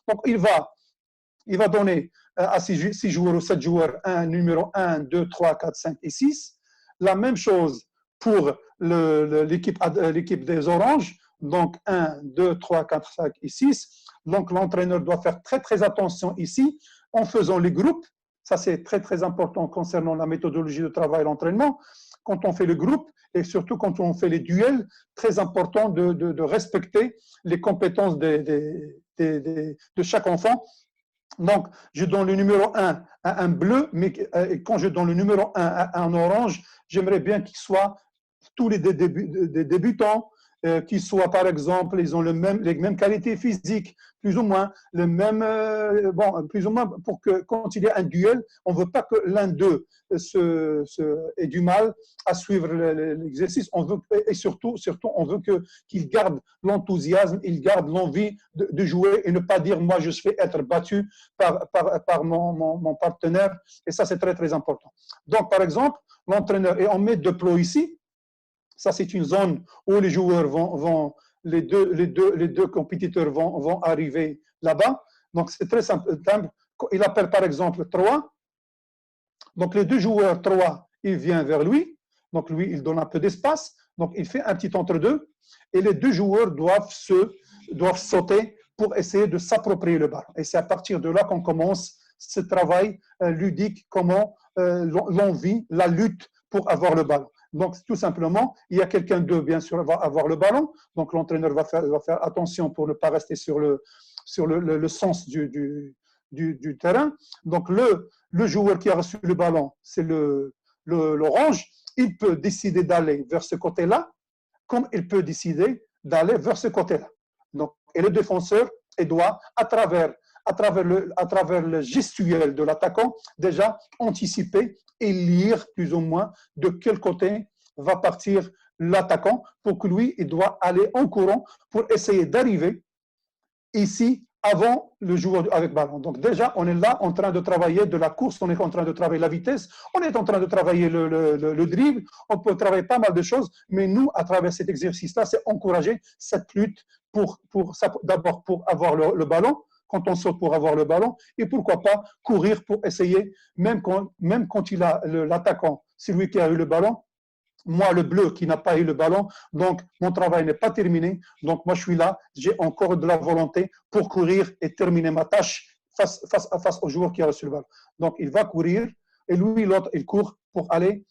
Speaker 3: Donc, il va donner à 6 joueurs ou 7 joueurs un numéro 1, 2, 3, 4, 5 et 6. La même chose pour l'équipe des oranges. Donc, 1, 2, 3, 4, 5 et 6. Donc, l'entraîneur doit faire très, très attention ici en faisant les groupes. Ça, c'est très, très important concernant la méthodologie de travail et l'entraînement. Quand on fait le groupe et surtout quand on fait les duels, très important de respecter les compétences de chaque enfant. Donc, je donne le numéro 1 à un bleu, mais quand je donne le numéro 1 à un orange, j'aimerais bien qu'il soit tous les débutants, qui soient, par exemple, ils ont les mêmes qualités physiques, plus ou moins, plus ou moins, pour que quand il y a un duel, on ne veut pas que l'un d'eux ait du mal à suivre l'exercice. Et surtout, on veut qu'il garde l'enthousiasme, il garde l'envie de jouer et ne pas dire, moi, je vais être battu par mon partenaire. Et ça, c'est très, très important. Donc, par exemple, l'entraîneur, et on met 2 plots ici. Ça, c'est une zone où les joueurs les deux compétiteurs vont arriver là-bas. Donc, c'est très simple. Il appelle par exemple 3. Donc, les 2 joueurs 3, il vient vers lui. Donc, lui, il donne un peu d'espace. Donc, il fait un petit entre-deux. Et les 2 joueurs doivent sauter pour essayer de s'approprier le ballon. Et c'est à partir de là qu'on commence ce travail ludique, comment l'envie, la lutte pour avoir le ballon. Donc, tout simplement, il y a quelqu'un d'eux, bien sûr, va avoir le ballon. Donc, l'entraîneur va faire attention pour ne pas rester sur le sens du terrain. Donc, le joueur qui a reçu le ballon, c'est l'orange. Il peut décider d'aller vers ce côté-là, comme il peut décider d'aller vers ce côté-là. Donc, et le défenseur, il doit, à travers le gestuel de l'attaquant, déjà anticiper et lire plus ou moins de quel côté va partir l'attaquant, pour que lui, il doit aller en courant pour essayer d'arriver ici avant le joueur avec ballon. Donc déjà, on est là en train de travailler de la course, on est en train de travailler la vitesse, on est en train de travailler le dribble, on peut travailler pas mal de choses, mais nous, à travers cet exercice-là, c'est encourager cette lutte d'abord pour avoir le ballon, quand on saute pour avoir le ballon, et pourquoi pas courir pour essayer, même quand il a l'attaquant, c'est lui qui a eu le ballon, moi le bleu qui n'a pas eu le ballon, donc mon travail n'est pas terminé, donc moi je suis là, j'ai encore de la volonté pour courir et terminer ma tâche face au joueur qui a reçu le ballon. Donc il va courir, et lui, l'autre, il court pour aller,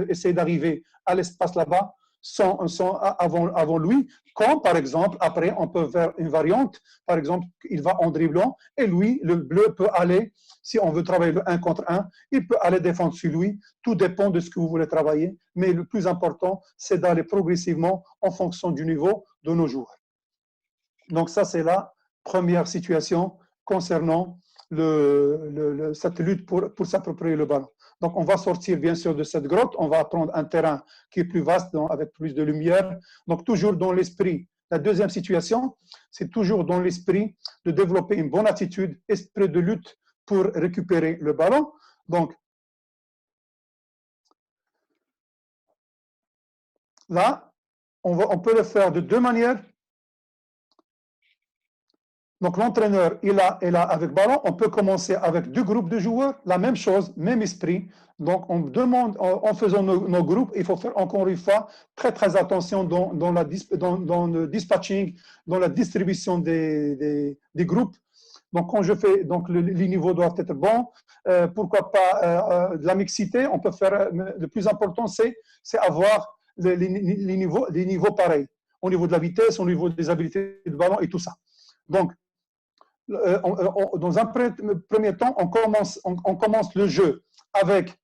Speaker 3: essayer d'arriver à l'espace là-bas, avant lui, comme par exemple, après, on peut faire une variante, par exemple, il va en dribblant, et lui, le bleu peut aller, si on veut travailler le 1 contre 1, il peut aller défendre sur lui, tout dépend de ce que vous voulez travailler, mais le plus important, c'est d'aller progressivement en fonction du niveau de nos joueurs. Donc ça, c'est la première situation concernant cette lutte pour s'approprier le ballon. Donc, on va sortir bien sûr de cette grotte, on va prendre un terrain qui est plus vaste, avec plus de lumière. Donc, toujours dans l'esprit. La deuxième situation, c'est toujours dans l'esprit de développer une bonne attitude, esprit de lutte pour récupérer le ballon. Donc, là, on peut le faire de 2 manières. Donc, l'entraîneur, il a avec ballon, on peut commencer avec 2 groupes de joueurs, la même chose, même esprit. Donc, on demande, en faisant nos groupes, il faut faire encore une fois très, très attention dans le dispatching, dans la distribution des groupes. Donc, quand je fais, donc les niveaux doivent être bons. Pourquoi pas de la mixité? On peut faire, le plus important, c'est avoir les niveaux pareils, au niveau de la vitesse, au niveau des habiletés de ballon et tout ça. Donc, dans un premier temps, on commence le jeu avec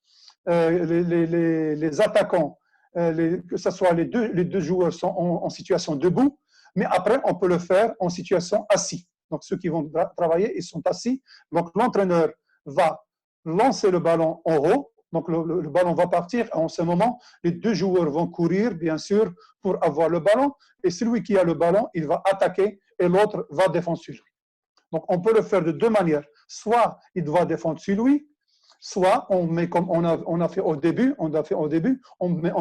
Speaker 3: les attaquants, que ce soit les deux joueurs sont en situation debout, mais après, on peut le faire en situation assis. Donc, ceux qui vont travailler, ils sont assis. Donc, l'entraîneur va lancer le ballon en haut. Donc, le ballon va partir. En ce moment, les 2 joueurs vont courir, bien sûr, pour avoir le ballon. Et celui qui a le ballon, il va attaquer et l'autre va défendre sur lui. Donc, on peut le faire de 2 manières. Soit il doit défendre sur lui, soit on met comme on a fait au début, on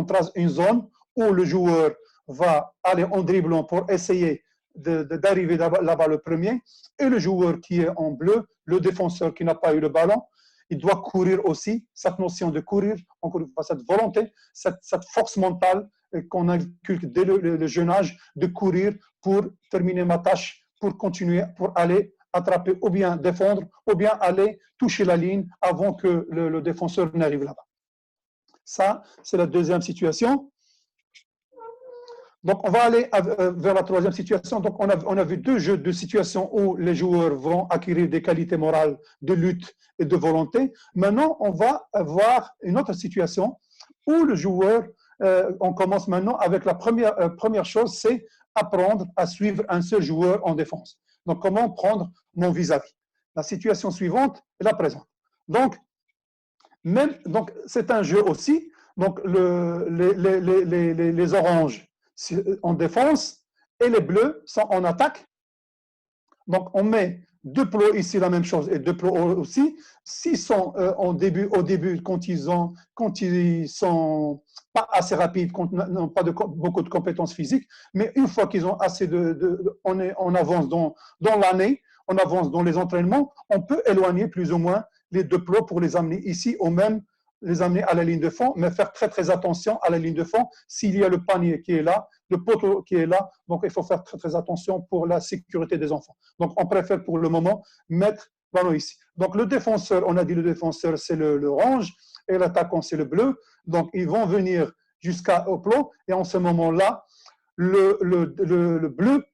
Speaker 3: trace une zone où le joueur va aller en dribblant pour essayer d'arriver là-bas le premier, et le joueur qui est en bleu, le défenseur qui n'a pas eu le ballon, il doit courir aussi. Cette notion de courir, encore une fois, cette volonté, cette force mentale qu'on inculque dès le jeune âge, de courir pour terminer ma tâche, pour continuer, pour aller attraper ou bien défendre, ou bien aller toucher la ligne avant que le défenseur n'arrive là-bas. Ça, c'est la deuxième situation. Donc, on va aller vers la troisième situation. Donc, on a vu 2 jeux de situations où les joueurs vont acquérir des qualités morales de lutte et de volonté. Maintenant, on va avoir une autre situation où le joueur, on commence maintenant avec la première chose, c'est apprendre à suivre un seul joueur en défense. Donc, comment prendre mon vis-à-vis? La situation suivante est la présente. Donc, c'est un jeu aussi. Donc, les oranges en défense et les bleus sont en attaque. Donc, on met 2 plots ici, la même chose, et 2 plots aussi. S'ils sont au début, quand ils sont pas assez rapides, quand ils n'ont pas beaucoup de compétences physiques, mais une fois qu'ils ont assez on avance dans l'année, on avance dans les entraînements, on peut éloigner plus ou moins les 2 plots pour les amener ici, ou même les amener à la ligne de fond, mais faire très, très attention à la ligne de fond. S'il y a le panier qui est là, le poteau qui est là, donc il faut faire très, très attention pour la sécurité des enfants. Donc, on préfère pour le moment mettre le ballon ici. Donc, le défenseur, on a dit le défenseur, c'est l'orange, et l'attaquant, c'est le bleu. Donc, ils vont venir jusqu'au plomb, et en ce moment-là, le bleu,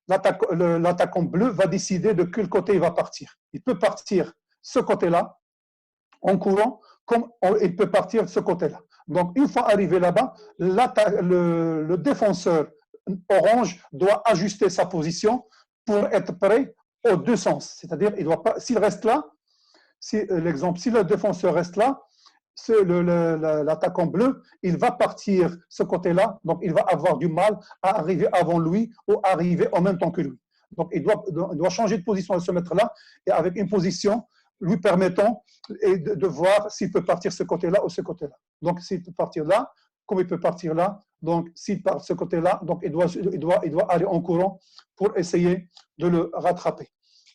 Speaker 3: l'attaquant bleu va décider de quel côté il va partir. Il peut partir ce côté-là, en courant, comme il peut partir de ce côté-là. Donc, une fois arrivé là-bas, le défenseur orange doit ajuster sa position pour être prêt aux 2 sens. C'est-à-dire, il doit pas, s'il reste là, l'exemple, si le défenseur reste là, l'attaquant bleu, il va partir ce côté-là, donc il va avoir du mal à arriver avant lui ou arriver en même temps que lui. Donc, il doit changer de position, se mettre là, et avec une position lui permettant de voir s'il peut partir ce côté-là ou ce côté-là. Donc, s'il peut partir là, comme il peut partir là, donc s'il part de ce côté-là, donc il doit aller en courant pour essayer de le rattraper.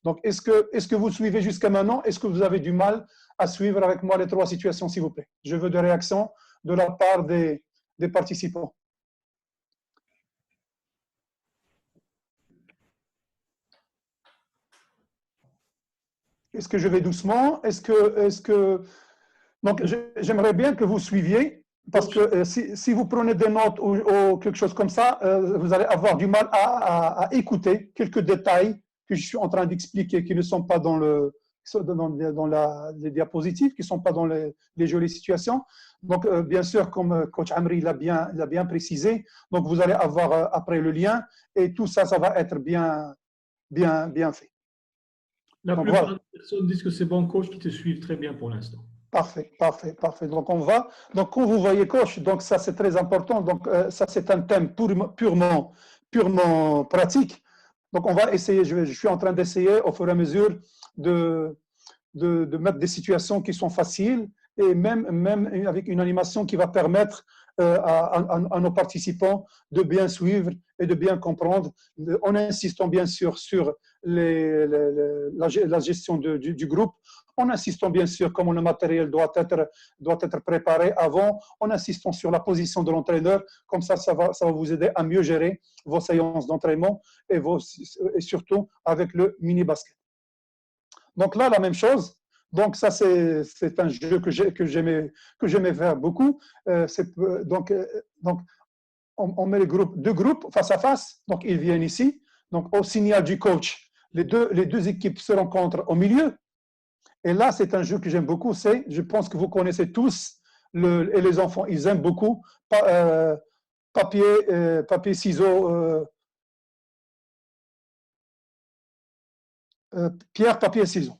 Speaker 3: Donc, est-ce que vous suivez jusqu'à maintenant? Est-ce que vous avez du mal à suivre avec moi les 3 situations, s'il vous plaît? Je veux des réactions de la part des participants. Est-ce que je vais doucement? Donc, j'aimerais bien que vous suiviez, parce que si vous prenez des notes ou quelque chose comme ça, vous allez avoir du mal à écouter quelques détails que je suis en train d'expliquer, qui ne sont pas dans les diapositives, qui ne sont pas dans les jolies situations. Donc, bien sûr, comme Coach Amri l'a bien précisé, donc vous allez avoir après le lien, et tout ça, ça va être bien fait.
Speaker 1: La plupart des personnes disent que c'est bon, coach, qui te suivent très bien pour l'instant.
Speaker 3: Parfait. Donc, on va. Donc, quand vous voyez coach, donc ça, c'est très important. Donc, ça, c'est un thème purement pratique. Donc, on va essayer, je suis en train d'essayer au fur et à mesure de mettre des situations qui sont faciles, et même avec une animation qui va permettre à nos participants de bien suivre et de bien comprendre, en insistant bien sûr sur la gestion du groupe, en insistant bien sûr comment le matériel doit être préparé avant, en insistant sur la position de l'entraîneur, comme ça va vous aider à mieux gérer vos séances d'entraînement et surtout avec le mini-basket. Donc là, la même chose. Donc ça, c'est un jeu que j'aimais faire beaucoup. Donc, on met deux groupes face à face. Donc, ils viennent ici. Donc, au signal du coach, les deux équipes se rencontrent au milieu. Et là, c'est un jeu que j'aime beaucoup. Je pense que vous connaissez tous, et les enfants, ils aiment beaucoup, papier, ciseaux, pierre, papier, ciseaux.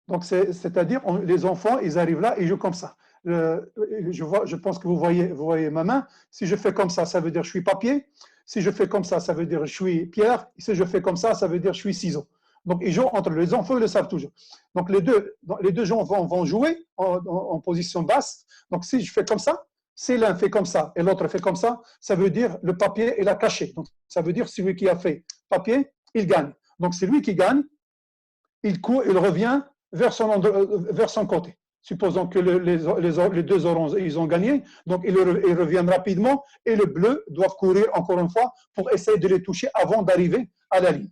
Speaker 3: Donc, c'est-à-dire, les enfants, ils arrivent là, ils jouent comme ça. Je pense que vous voyez ma main. Si je fais comme ça veut dire je suis papier. Si je fais comme ça veut dire je suis pierre. Si je fais comme ça veut dire je suis ciseaux. Donc, ils jouent entre les enfants, ils le savent toujours. Donc, les deux gens vont jouer en position basse. Donc, si je fais comme ça, si l'un fait comme ça et l'autre fait comme ça veut dire le papier est là caché. Donc, ça veut dire celui qui a fait papier, il gagne. Donc, c'est lui qui gagne. Il court, il revient vers son côté. Supposons que les deux oranges, ils ont gagné, donc ils reviennent rapidement et les bleus doivent courir encore une fois pour essayer de les toucher avant d'arriver à la ligne.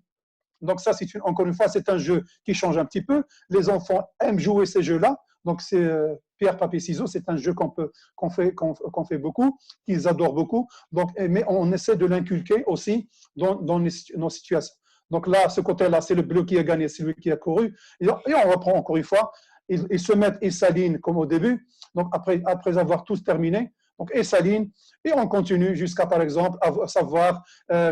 Speaker 3: Donc ça, encore une fois, c'est un jeu qui change un petit peu. Les enfants aiment jouer ces jeux-là. Donc c'est pierre, papier, ciseaux, c'est un jeu qu'on fait beaucoup, qu'ils adorent beaucoup. Donc, mais on essaie de l'inculquer aussi dans nos situations. Donc là, ce côté-là, c'est le bleu qui a gagné, c'est lui qui a couru. Et on reprend encore une fois. Ils se mettent et s'alignent comme au début. Donc après avoir tous terminé, donc et s'alignent. Et on continue jusqu'à, par exemple, savoir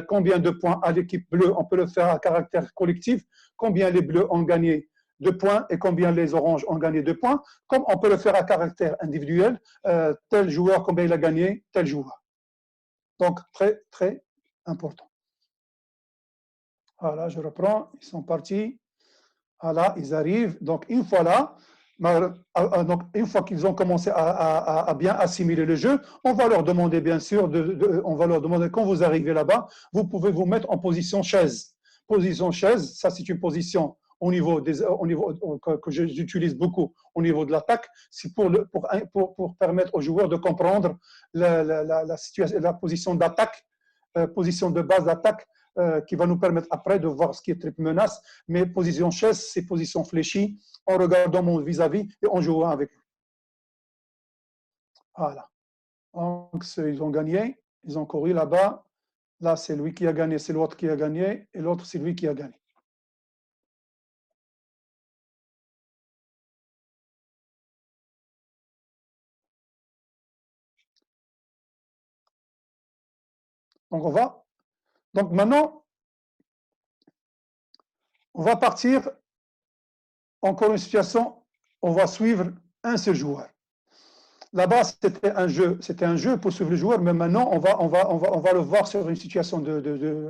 Speaker 3: combien de points à l'équipe bleue. On peut le faire à caractère collectif. Combien les bleus ont gagné 2 points et combien les oranges ont gagné 2 points. Comme on peut le faire à caractère individuel. Tel joueur, combien il a gagné, tel joueur. Donc, très, très important. Voilà, je reprends. Ils sont partis. Voilà, ils arrivent. Donc, une fois là, donc, une fois qu'ils ont commencé à bien assimiler le jeu, on va leur demander, bien sûr, on va leur demander, quand vous arrivez là-bas, vous pouvez vous mettre en position chaise. Position chaise, ça c'est une position que j'utilise beaucoup au niveau de l'attaque, c'est pour permettre aux joueurs de comprendre la position d'attaque, position de base d'attaque, qui va nous permettre après de voir ce qui est triple menace. Mais position chaise, c'est position fléchie, en regardant mon vis-à-vis et en jouant avec lui. Voilà. Donc, ils ont gagné, ils ont couru là-bas. Là, c'est lui qui a gagné, c'est l'autre qui a gagné, et l'autre, c'est lui qui a gagné. Donc maintenant, on va partir encore une situation, on va suivre un seul joueur. Là-bas, c'était un jeu pour suivre le joueur, mais maintenant, on va le voir sur une situation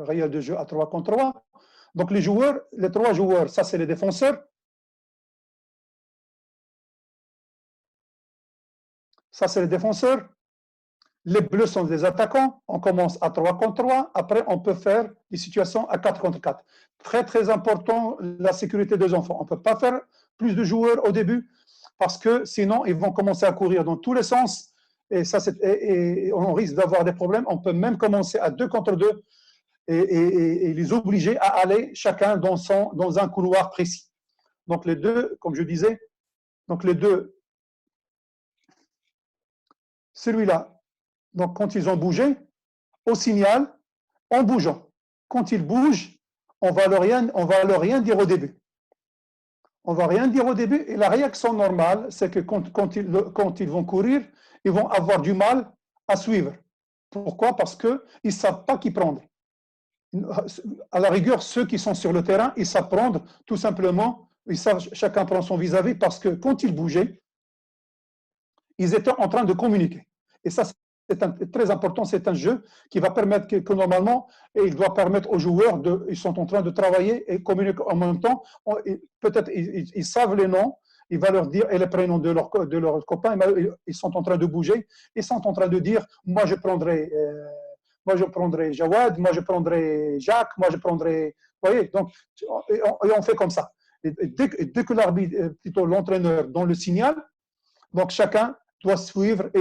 Speaker 3: réelle de jeu à 3 contre 3. Donc, les 3 joueurs, ça, c'est les défenseurs. Ça, c'est les défenseurs. Les bleus sont des attaquants. On commence à 3 contre 3. Après, on peut faire des situations à 4 contre 4. Très, très important, la sécurité des enfants. On ne peut pas faire plus de joueurs au début parce que sinon, ils vont commencer à courir dans tous les sens. Et on risque d'avoir des problèmes. On peut même commencer à 2 contre 2 et les obliger à aller chacun dans un couloir précis. Donc, les deux, comme je disais, donc les deux, celui-là, donc, quand ils ont bougé, au signal, en bougeant. Quand ils bougent, on va leur rien dire au début. On ne va rien dire au début. Et la réaction normale, c'est que quand ils vont courir, ils vont avoir du mal à suivre. Pourquoi? Parce qu'ils ne savent pas qui prendre. À la rigueur, ceux qui sont sur le terrain, ils savent prendre tout simplement. Ils savent, chacun prend son vis-à-vis parce que quand ils bougeaient, ils étaient en train de communiquer. Et ça, c'est très important, c'est un jeu qui va permettre que normalement, et il doit permettre aux joueurs, ils sont en train de travailler et communiquer en même temps. Peut-être ils savent les noms il va leur dire, et les prénoms de leurs copains, ils sont en train de bouger, ils sont en train de dire, moi je prendrai Jawad, moi je prendrai Jacques, moi je prendrai, vous voyez, donc, et on fait comme ça. Et dès que l'arbitre, plutôt l'entraîneur donne le signal, donc chacun doit suivre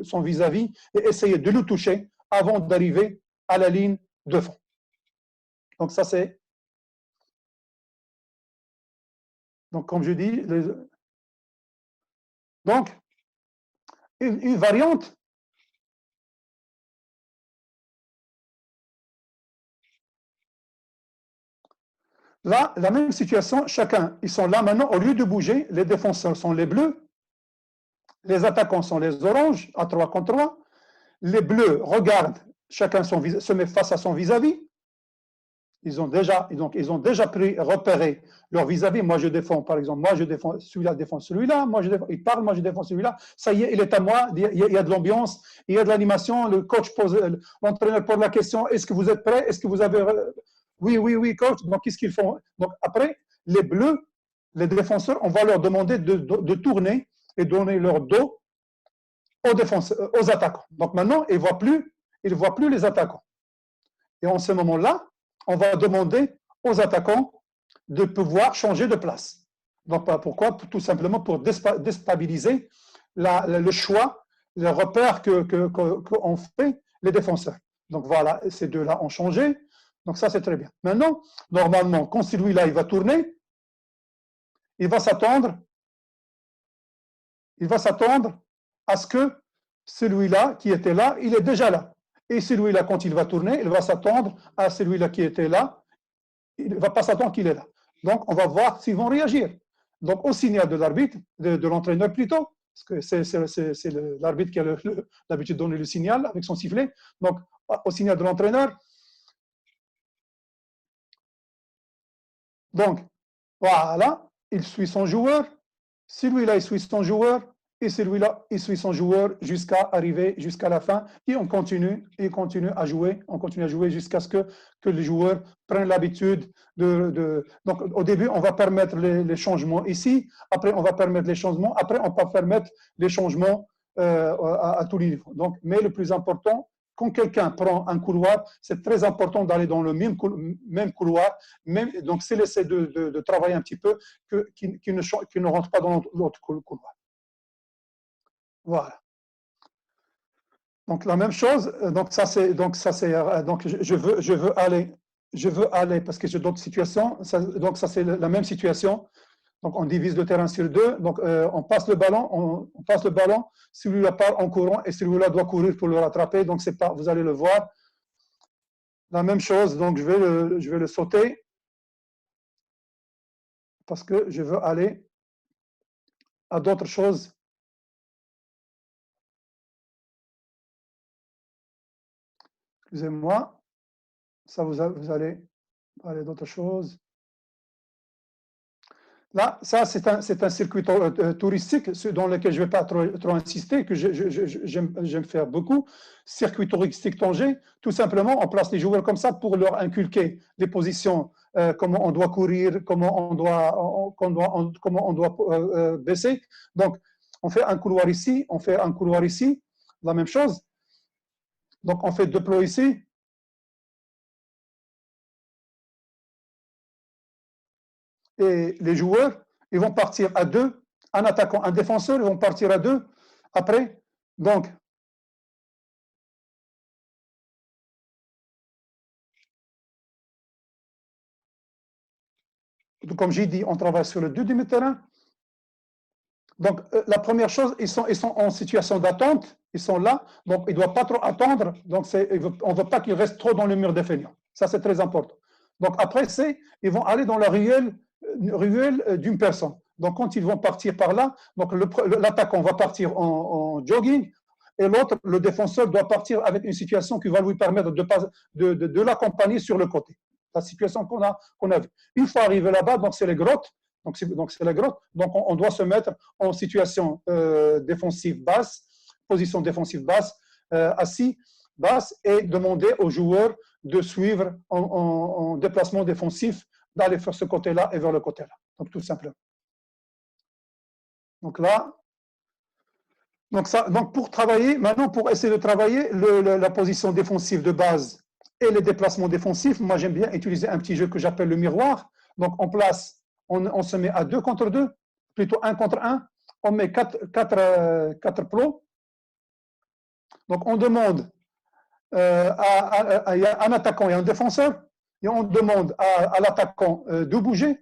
Speaker 3: son vis-à-vis et essayer de le toucher avant d'arriver à la ligne de fond. Donc ça c'est, donc comme je dis, donc une variante. Là, la même situation, chacun, ils sont là maintenant, au lieu de bouger, les défenseurs sont les bleus, les attaquants sont les oranges, à 3 contre 3, les bleus regardent, chacun se met face à son vis-à-vis, ils ont déjà repéré leur vis-à-vis, moi je défends par exemple, moi je défends, celui-là défend celui-là, il parle, moi je défends celui-là, ça y est, il est à moi, il y a de l'ambiance, il y a de l'animation, le coach pose, l'entraîneur pose la question, est-ce que vous êtes prêts, est-ce que vous avez... Oui, coach. Donc, qu'est-ce qu'ils font? Donc, après, les bleus, les défenseurs, on va leur demander de tourner et donner leur dos aux défenseurs, aux attaquants. Donc, maintenant, ils ne voient plus les attaquants. Et en ce moment-là, on va demander aux attaquants de pouvoir changer de place. Donc, pourquoi? Tout simplement pour déstabiliser le choix, le repère qu'ont fait les défenseurs. Donc, voilà, ces deux-là ont changé. Donc ça, c'est très bien. Maintenant, normalement, quand celui-là, il va tourner, il va s'attendre à ce que celui-là qui était là, il est déjà là. Et celui-là, quand il va tourner, il va s'attendre à celui-là qui était là. Il ne va pas s'attendre qu'il est là. Donc, on va voir s'ils vont réagir. Donc, au signal de l'arbitre, de l'entraîneur plutôt, parce que c'est l'arbitre qui a l'habitude de donner le signal avec son sifflet. Donc, au signal de l'entraîneur, donc, voilà, il suit son joueur, celui-là, il suit son joueur, et celui-là, il suit son joueur jusqu'à arriver jusqu'à la fin, et on continue à jouer, jusqu'à ce que les joueurs prennent l'habitude Donc, au début, on va permettre les changements ici, après, on va permettre les changements, après, on va permettre les changements à tous les niveaux. Donc, mais le plus important, quand quelqu'un prend un couloir, c'est très important d'aller dans le même couloir. Donc, c'est l'essai de travailler un petit peu, qu'il ne rentre pas dans l'autre couloir. Voilà. Donc, la même chose. Donc, je veux aller parce que j'ai d'autres situations. Donc, ça, c'est la même situation. Donc, on divise le terrain sur deux. Donc, on passe le ballon, celui-là part en courant et celui-là doit courir pour le rattraper. Donc, c'est pas, vous allez le voir. La même chose, donc je vais le sauter parce que je veux aller à d'autres choses. Excusez-moi. Ça, vous allez parler d'autres choses. Là, ça, c'est un circuit touristique dans lequel je ne vais pas trop insister, que j'aime faire beaucoup. Circuit touristique Tanger, tout simplement, on place les joueurs comme ça pour leur inculquer les positions, comment on doit courir, comment on doit baisser. Donc, on fait un couloir ici, la même chose. Donc, on fait deux plots ici. Et les joueurs, ils vont partir à deux, un attaquant, un défenseur, ils vont partir à deux. Après, donc, comme j'ai dit, on travaille sur le deuxième terrain. Donc, la première chose, ils sont en situation d'attente, ils sont là, donc ils ne doivent pas trop attendre, donc on ne veut pas qu'ils restent trop dans le mur défendant. Ça, c'est très important. Donc, après, ils vont aller dans la ruelle d'une personne. Donc, quand ils vont partir par là, donc l'attaquant va partir en jogging et l'autre, le défenseur, doit partir avec une situation qui va lui permettre de l'accompagner sur le côté. La situation qu'on a vue. Une fois arrivé là-bas, donc c'est les grottes. Donc, c'est la grotte. Donc, on doit se mettre en situation défensive basse, position défensive basse, assis, basse, et demander aux joueurs de suivre en déplacement défensif, d'aller vers ce côté-là et vers le côté-là. Donc, tout simplement. Donc là, donc pour travailler, maintenant pour essayer de travailler la position défensive de base et les déplacements défensifs, moi j'aime bien utiliser un petit jeu que j'appelle le miroir. Donc on place, on se met à 2 contre 2, plutôt 1 contre 1, on met 4 plots. Donc on demande il y a un attaquant et un défenseur, et on demande à l'attaquant de bouger.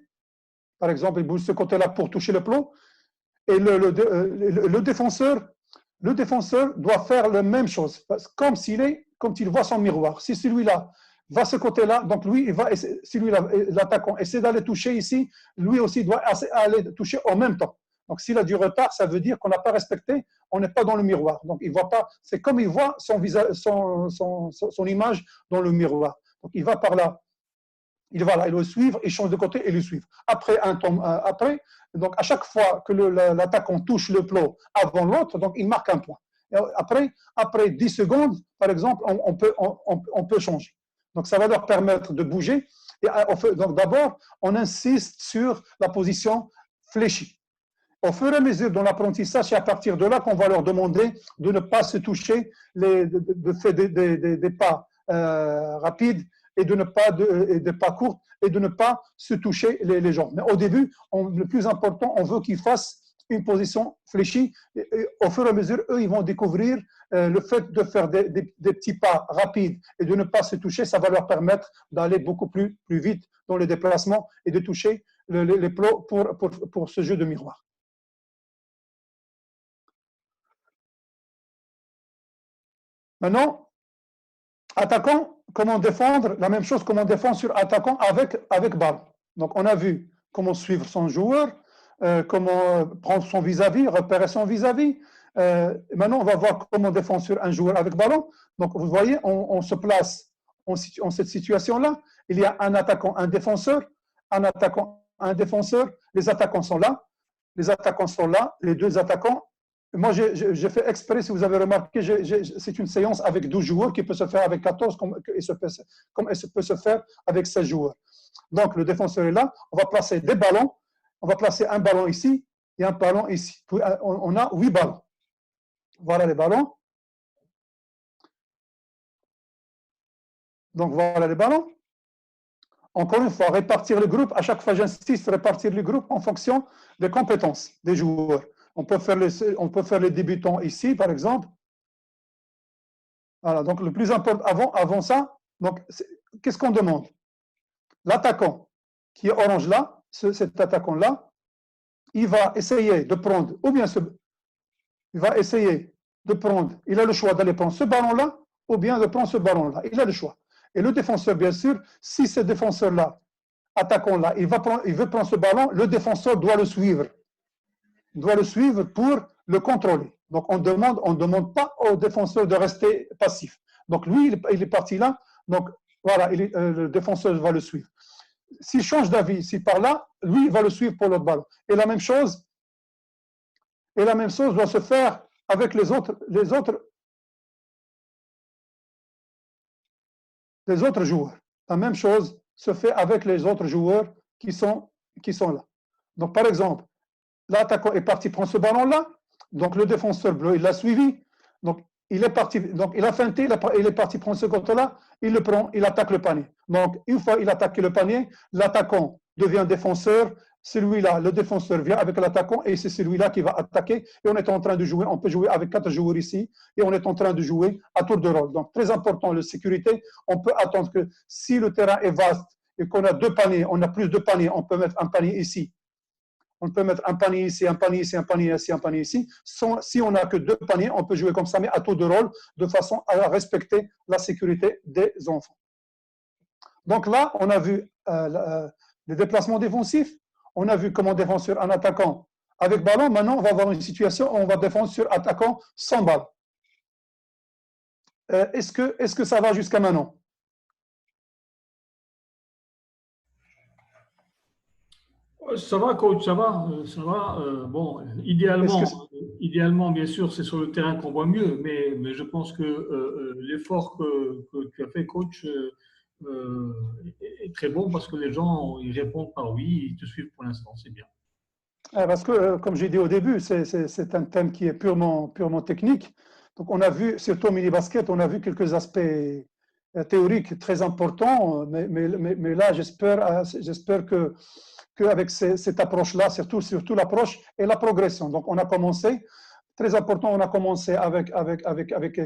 Speaker 3: Par exemple, il bouge ce côté-là pour toucher le plot. Et le défenseur doit faire la même chose, comme s'il voit son miroir. Si celui-là va ce côté-là, donc lui, celui-là, l'attaquant essaie d'aller toucher ici, lui aussi doit aller toucher en même temps. Donc s'il a du retard, ça veut dire qu'on n'a pas respecté, on n'est pas dans le miroir. Donc il voit pas, c'est comme il voit son image dans le miroir. Donc il va par là. Il va là, il le suivre, il change de côté et le suivre. Après, donc à chaque fois que l'attaquant touche le plot avant l'autre, donc il marque un point. Et après 10 secondes, par exemple, on peut changer. Donc ça va leur permettre de bouger. Donc d'abord, on insiste sur la position fléchie. Au fur et à mesure dans l'apprentissage, c'est à partir de là qu'on va leur demander de ne pas se toucher, de faire des pas rapides et de ne pas des pas courts et de ne pas se toucher les jambes. Mais au début, le plus important, on veut qu'ils fassent une position fléchie. Et au fur et à mesure, eux, ils vont découvrir le fait de faire des petits pas rapides et de ne pas se toucher, ça va leur permettre d'aller beaucoup plus vite dans les déplacements et de toucher les plots pour ce jeu de miroir. Maintenant, attaquant, comment défendre? La même chose, comment défendre sur attaquant avec ballon. Donc, on a vu comment suivre son joueur, comment prendre son vis-à-vis, repérer son vis-à-vis. Maintenant, on va voir comment défendre sur un joueur avec ballon. Donc, vous voyez, on se place en cette situation-là. Il y a un attaquant, un défenseur, un attaquant, un défenseur. Les attaquants sont là. Les attaquants sont là. Les deux attaquants. Moi, j'ai fait exprès, si vous avez remarqué, c'est une séance avec 12 joueurs qui peut se faire avec 14, comme elle peut se faire avec 16 joueurs. Donc, le défenseur est là. On va placer des ballons. On va placer un ballon ici et un ballon ici. On a 8 ballons. Voilà les ballons. Donc, voilà les ballons. Encore une fois, répartir le groupe. À chaque fois, j'insiste, répartir le groupe en fonction des compétences des joueurs. On peut faire les débutants ici, par exemple. Voilà, donc le plus important, avant ça, qu'est-ce qu'on demande? L'attaquant qui est orange là, cet attaquant-là, il va essayer de prendre, il va essayer de prendre, il a le choix d'aller prendre ce ballon-là, ou bien de prendre ce ballon-là. Il a le choix. Et le défenseur, bien sûr, si ce défenseur-là, attaquant-là, il veut prendre ce ballon, le défenseur doit le suivre. Doit le suivre pour le contrôler. Donc, on demande pas au défenseur de rester passif. Donc, lui, il est parti là. Donc, voilà, le défenseur va le suivre. S'il change d'avis, s'il part là, lui, il va le suivre pour l'autre ballon. Et la même chose doit se faire avec les autres joueurs. La même chose se fait avec les autres joueurs qui sont là. Donc, par exemple, l'attaquant est parti prendre ce ballon-là. Donc, le défenseur bleu, il l'a suivi. Donc, il est parti, donc il a feinté, il est parti prendre ce côté-là, il le prend, il attaque le panier. Donc, une fois il attaque le panier, l'attaquant devient défenseur. Celui-là, le défenseur vient avec l'attaquant et c'est celui-là qui va attaquer. Et on est en train de jouer, on peut jouer avec 4 joueurs ici et on est en train de jouer à tour de rôle. Donc, très important, la sécurité. On peut attendre que si le terrain est vaste et qu'on a 2 paniers, on a plus de paniers, on peut mettre un panier ici. On peut mettre un panier ici, un panier ici, un panier ici, un panier ici. Si on n'a que 2 paniers, on peut jouer comme ça, mais à tour de rôle, de façon à respecter la sécurité des enfants. Donc là, on a vu les déplacements défensifs. On a vu comment défendre sur un attaquant avec ballon. Maintenant, on va avoir une situation où on va défendre sur attaquant sans ballon. Est-ce que ça va jusqu'à maintenant?
Speaker 1: Ça va, coach, ça va. Bon, idéalement, bien sûr, c'est sur le terrain qu'on voit mieux, mais je pense que l'effort que tu as fait, coach, est très bon parce que les gens, ils répondent par oui, ils te suivent pour l'instant, c'est bien.
Speaker 3: Parce que, comme j'ai dit au début, c'est un thème qui est purement technique. Donc, on a vu, surtout au mini-basket, on a vu quelques aspects théoriques très importants, mais là, j'espère qu'avec cette approche-là, surtout l'approche et la progression. Donc, on a commencé, très important, on a commencé avec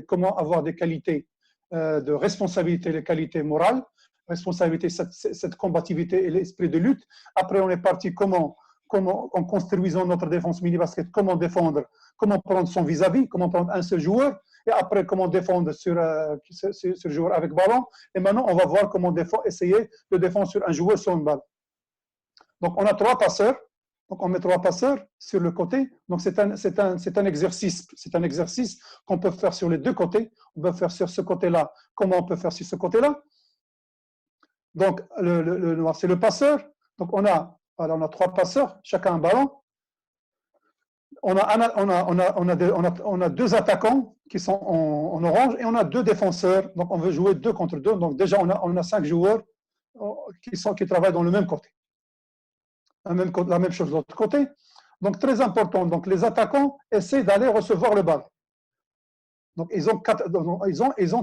Speaker 3: comment avoir des qualités de responsabilité, les qualités morales, responsabilité, cette combativité et l'esprit de lutte. Après, on est parti comment, en construisant notre défense mini-basket, comment défendre, comment prendre son vis-à-vis, comment prendre un seul joueur, et après comment défendre sur le joueur avec ballon. Et maintenant, on va voir comment essayer de défendre sur un joueur sans une balle. Donc, on a 3 passeurs. Donc, on met 3 passeurs sur le côté. Donc, c'est un exercice. C'est un exercice qu'on peut faire sur les 2 côtés. On peut faire sur ce côté-là. Comment on peut faire sur ce côté-là? Donc, le noir, c'est le passeur. Donc, on a 3 passeurs, chacun un ballon. On a 2 attaquants qui sont en orange et on a 2 défenseurs. Donc, on veut jouer 2 contre 2. Donc, déjà, on a 5 joueurs qui travaillent dans le même côté. La même chose de l'autre côté. Donc, très important. Donc, les attaquants essaient d'aller recevoir le ballon. Donc, ils ont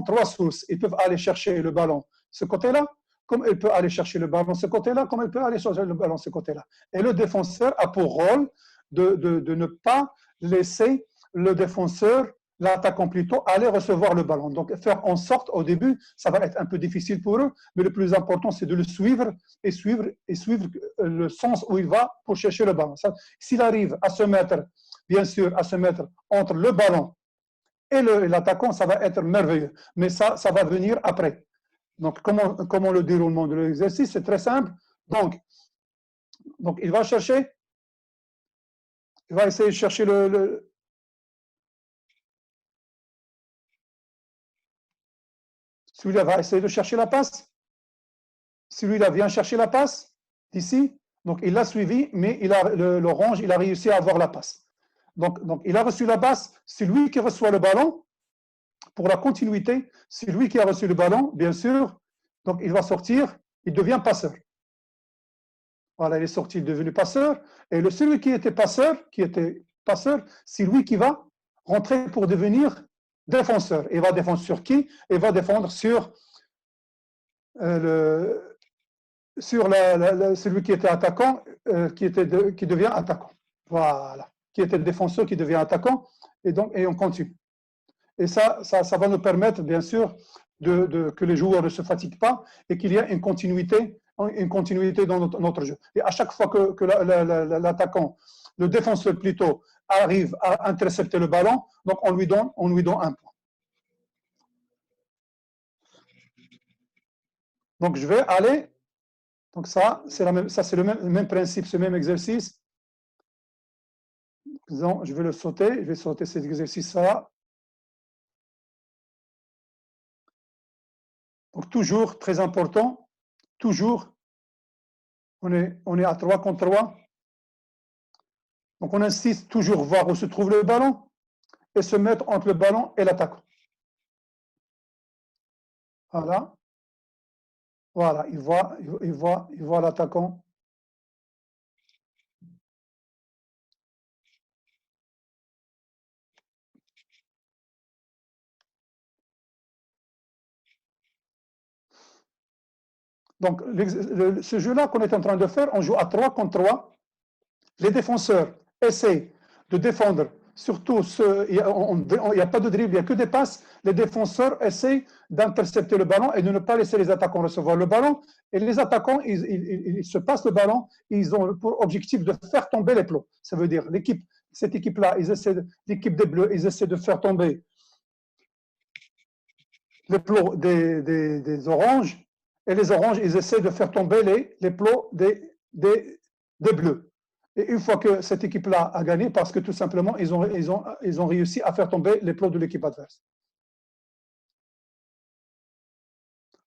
Speaker 3: 3 sources. Ils peuvent aller chercher le ballon ce côté-là, comme ils peuvent aller chercher le ballon ce côté-là, comme ils peuvent aller chercher le ballon ce côté-là. Et le défenseur a pour rôle de ne pas laisser le défenseur, l'attaquant plutôt, aller recevoir le ballon. Donc, faire en sorte, au début, ça va être un peu difficile pour eux, mais le plus important, c'est de le suivre et suivre le sens où il va pour chercher le ballon. S'il arrive à se mettre, bien sûr, à se mettre entre le ballon et l'attaquant, ça va être merveilleux. Mais ça va venir après. Donc, comment le déroulement de l'exercice? C'est très simple. Donc, il va chercher, il va essayer de chercher celui-là va essayer de chercher la passe. Celui-là vient chercher la passe d'ici. Donc, il l'a suivi, mais l'orange, il a réussi à avoir la passe. Donc, il a reçu la passe. C'est lui qui reçoit le ballon. Pour la continuité, c'est lui qui a reçu le ballon, bien sûr. Donc, il va sortir. Il devient passeur. Voilà, il est sorti, il est devenu passeur. Et celui qui était passeur, c'est lui qui va rentrer pour devenir défenseur. Il va défendre sur qui? Il va défendre sur celui qui était attaquant, qui devient attaquant. Voilà. Qui était défenseur, qui devient attaquant. Et on continue. Et ça va nous permettre, bien sûr, que les joueurs ne se fatiguent pas et qu'il y ait une continuité dans notre jeu. Et à chaque fois que l'attaquant, le défenseur plutôt, arrive à intercepter le ballon, donc on lui donne un point. Donc je vais aller, donc ça c'est le même principe, ce même exercice. Donc, je vais le sauter, je vais sauter cet exercice-là. Donc toujours, très important, toujours, on est à 3 contre 3. Donc on insiste toujours voir où se trouve le ballon et se mettre entre le ballon et l'attaquant. Voilà. Voilà, il voit l'attaquant. Donc, ce jeu-là qu'on est en train de faire, on joue à 3 contre 3. Les défenseurs essaient de défendre, surtout, il n'y a pas de dribble, il n'y a que des passes. Les défenseurs essaient d'intercepter le ballon et de ne pas laisser les attaquants recevoir le ballon. Et les attaquants, ils se passent le ballon, ils ont pour objectif de faire tomber les plots. Ça veut dire, cette équipe-là, l'équipe des Bleus, ils essaient de faire tomber les plots des oranges. Et les oranges, ils essaient de faire tomber les plots des bleus. Et une fois que cette équipe-là a gagné, parce que tout simplement, ils ont réussi à faire tomber les plots de l'équipe adverse.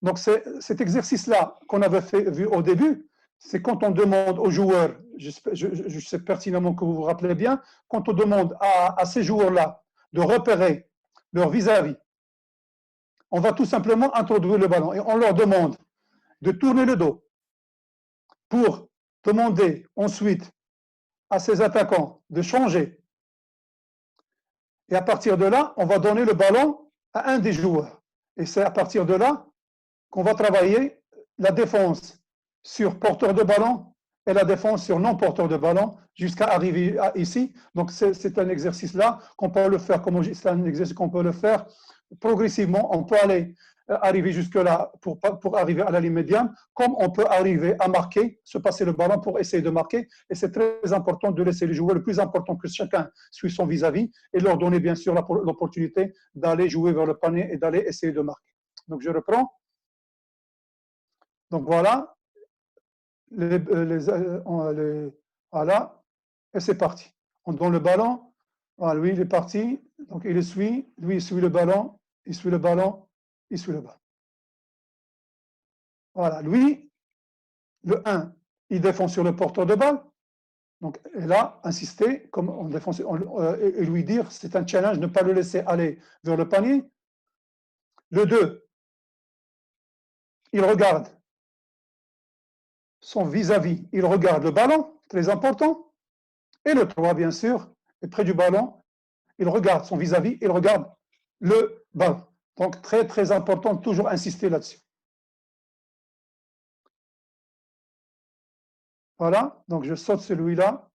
Speaker 3: Donc, cet exercice-là qu'on avait vu au début, c'est quand on demande aux joueurs, je sais pertinemment que vous vous rappelez bien, quand on demande à ces joueurs-là de repérer leur vis-à-vis, on va tout simplement introduire le ballon et on leur demande de tourner le dos pour demander ensuite à ces attaquants de changer. Et à partir de là, on va donner le ballon à un des joueurs. Et c'est à partir de là qu'on va travailler la défense sur porteur de ballon et la défense sur non-porteur de ballon jusqu'à arriver ici. Donc, c'est un exercice-là qu'on peut le faire, c'est un exercice qu'on peut le faire progressivement. On peut arriver jusque-là pour arriver à la ligne médiane, comme on peut arriver à marquer, se passer le ballon pour essayer de marquer. Et c'est très important de laisser les joueurs, le plus important que chacun suit son vis-à-vis et leur donner bien sûr l'opportunité d'aller jouer vers le panier et d'aller essayer de marquer. Donc, je reprends. Donc, voilà. Voilà, et c'est parti. On donne le ballon. Voilà, lui, il est parti. Donc, il le suit. Lui, il suit le ballon. Il suit le ballon. Il suit le ballon. Voilà, lui, le 1, il défend sur le porteur de balle. Donc, et là, insister, comme on défend, et lui dire, c'est un challenge, ne pas le laisser aller vers le panier. Le 2, il regarde son vis-à-vis, il regarde le ballon, très important. Et le 3, bien sûr, est près du ballon, il regarde son vis-à-vis, il regarde le ballon. Donc, très, très important, toujours insister là-dessus. Voilà, donc je saute celui-là.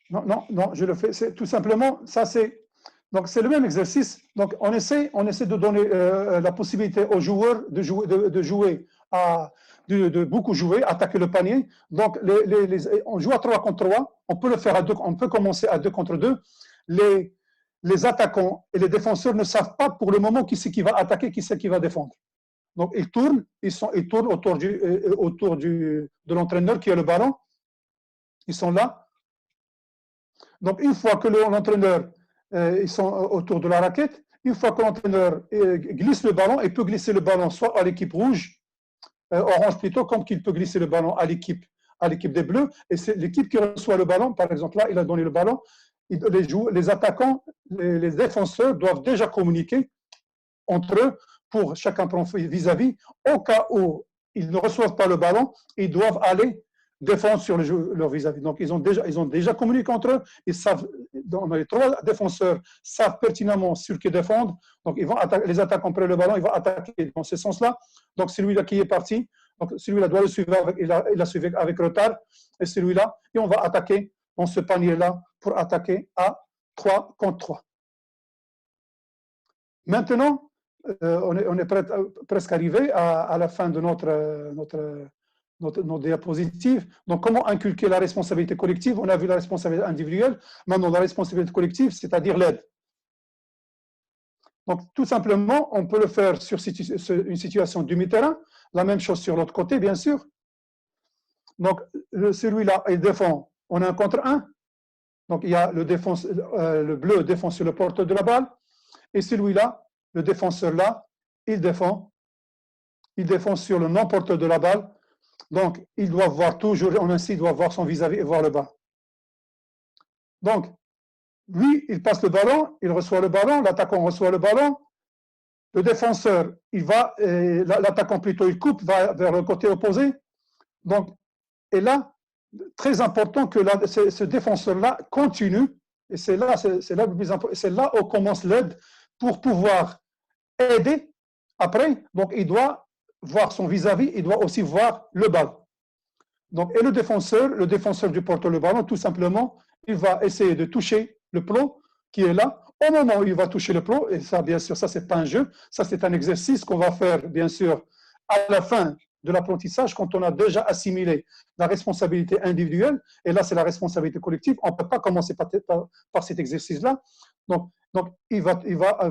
Speaker 3: Non, je le fais, c'est tout simplement, ça c'est, donc c'est le même exercice. Donc, on essaie de donner la possibilité aux joueurs de jouer de beaucoup jouer, attaquer le panier. Donc, on joue à 3 contre 3. On peut le faire à 2, on peut commencer à 2 contre 2. Les attaquants et les défenseurs ne savent pas pour le moment qui c'est qui va attaquer, qui c'est qui va défendre. Donc, ils tournent autour de l'entraîneur qui a le ballon. Ils sont là. Donc, une fois que l'entraîneur, ils sont autour de la raquette, une fois que l'entraîneur glisse le ballon, il peut glisser le ballon soit à l'équipe rouge, orange plutôt, comme qu'il peut glisser le ballon à l'équipe des bleus. Et c'est l'équipe qui reçoit le ballon. Par exemple, là, il a donné le ballon. Les attaquants, les défenseurs doivent déjà communiquer entre eux pour chacun vis-à-vis. Au cas où ils ne reçoivent pas le ballon, ils doivent aller défendre sur leur vis-à-vis. Donc, ils ont déjà communiqué entre eux. Ils savent, les 3 défenseurs savent pertinemment sur qui défendre. Donc, ils vont les attaquants prennent le ballon, ils vont attaquer dans ce sens-là. Donc, celui-là qui est parti, donc celui-là doit le suivre il a suivi avec retard. Et celui-là, et on va attaquer dans ce panier-là pour attaquer à 3 contre 3. Maintenant, on est presque arrivé à la fin de notre diapositive. Donc, comment inculquer la responsabilité collective? On a vu la responsabilité individuelle. Maintenant, la responsabilité collective, c'est-à-dire l'aide. Donc, tout simplement, on peut le faire sur une situation demi-terrain. La même chose sur l'autre côté, bien sûr. Donc, celui-là, il défend. On a un contre 1. Donc, il y a le bleu défend sur le porteur de la balle. Et celui-là, le défenseur là, il défend sur le non-porteur de la balle. Donc, il doit voir toujours, il doit voir son vis-à-vis et voir le bas. Donc, lui, il passe le ballon, il reçoit le ballon, l'attaquant reçoit le ballon. Le défenseur, l'attaquant plutôt, il coupe, va vers le côté opposé. Donc, et là, très important que ce défenseur-là continue, et c'est là où commence l'aide pour pouvoir aider après. Donc, il doit voir son vis-à-vis, il doit aussi voir le ballon. Donc, et le défenseur du porteur le ballon, tout simplement, il va essayer de toucher le plot qui est là. Au moment où il va toucher le plot, et ça, bien sûr, ça, c'est pas un jeu, ça, c'est un exercice qu'on va faire, bien sûr, à la fin de l'apprentissage, quand on a déjà assimilé la responsabilité individuelle, et là, c'est la responsabilité collective. On ne peut pas commencer par cet exercice-là. Donc, il va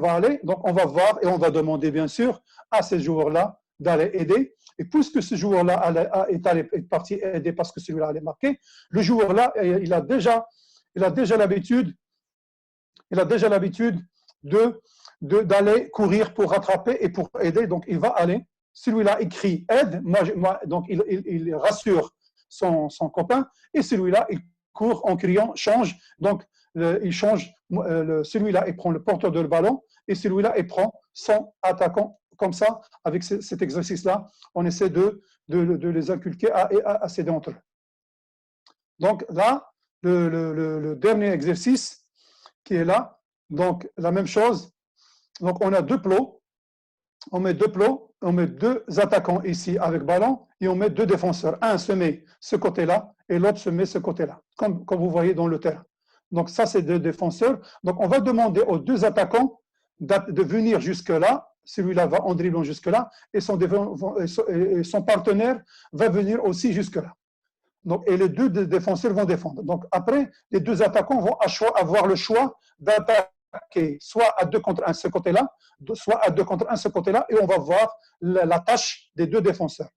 Speaker 3: aller, donc on va voir et on va demander, bien sûr, à ces joueurs-là d'aller aider. Et puisque ce joueur-là est parti aider parce que celui-là allait marquer, le joueur-là, il a déjà l'habitude d'aller courir pour rattraper et pour aider. Donc, il va aller. Celui-là, il crie aide. Donc, il rassure son copain. Et celui-là, il court en criant change. Donc, il change. Celui-là, il prend le porteur de ballon. Et celui-là, il prend son attaquant. Comme ça, avec cet exercice-là, on essaie de les inculquer à s'aider entre eux. Donc là, le dernier exercice qui est là, donc la même chose. Donc on a deux plots, on met deux attaquants ici avec ballon et on met deux défenseurs. Un se met ce côté-là et l'autre se met ce côté-là, comme vous voyez dans le terrain. Donc ça, c'est deux défenseurs. Donc on va demander aux deux attaquants de venir jusque-là. Celui-là va en dribblant jusque-là et son partenaire va venir aussi jusque-là. Donc, et les deux défenseurs vont défendre. Donc après, les deux attaquants vont avoir le choix d'attaquer soit à 2 contre 1 ce côté-là, soit à 2 contre 1 ce côté-là, et on va voir la tâche des deux défenseurs.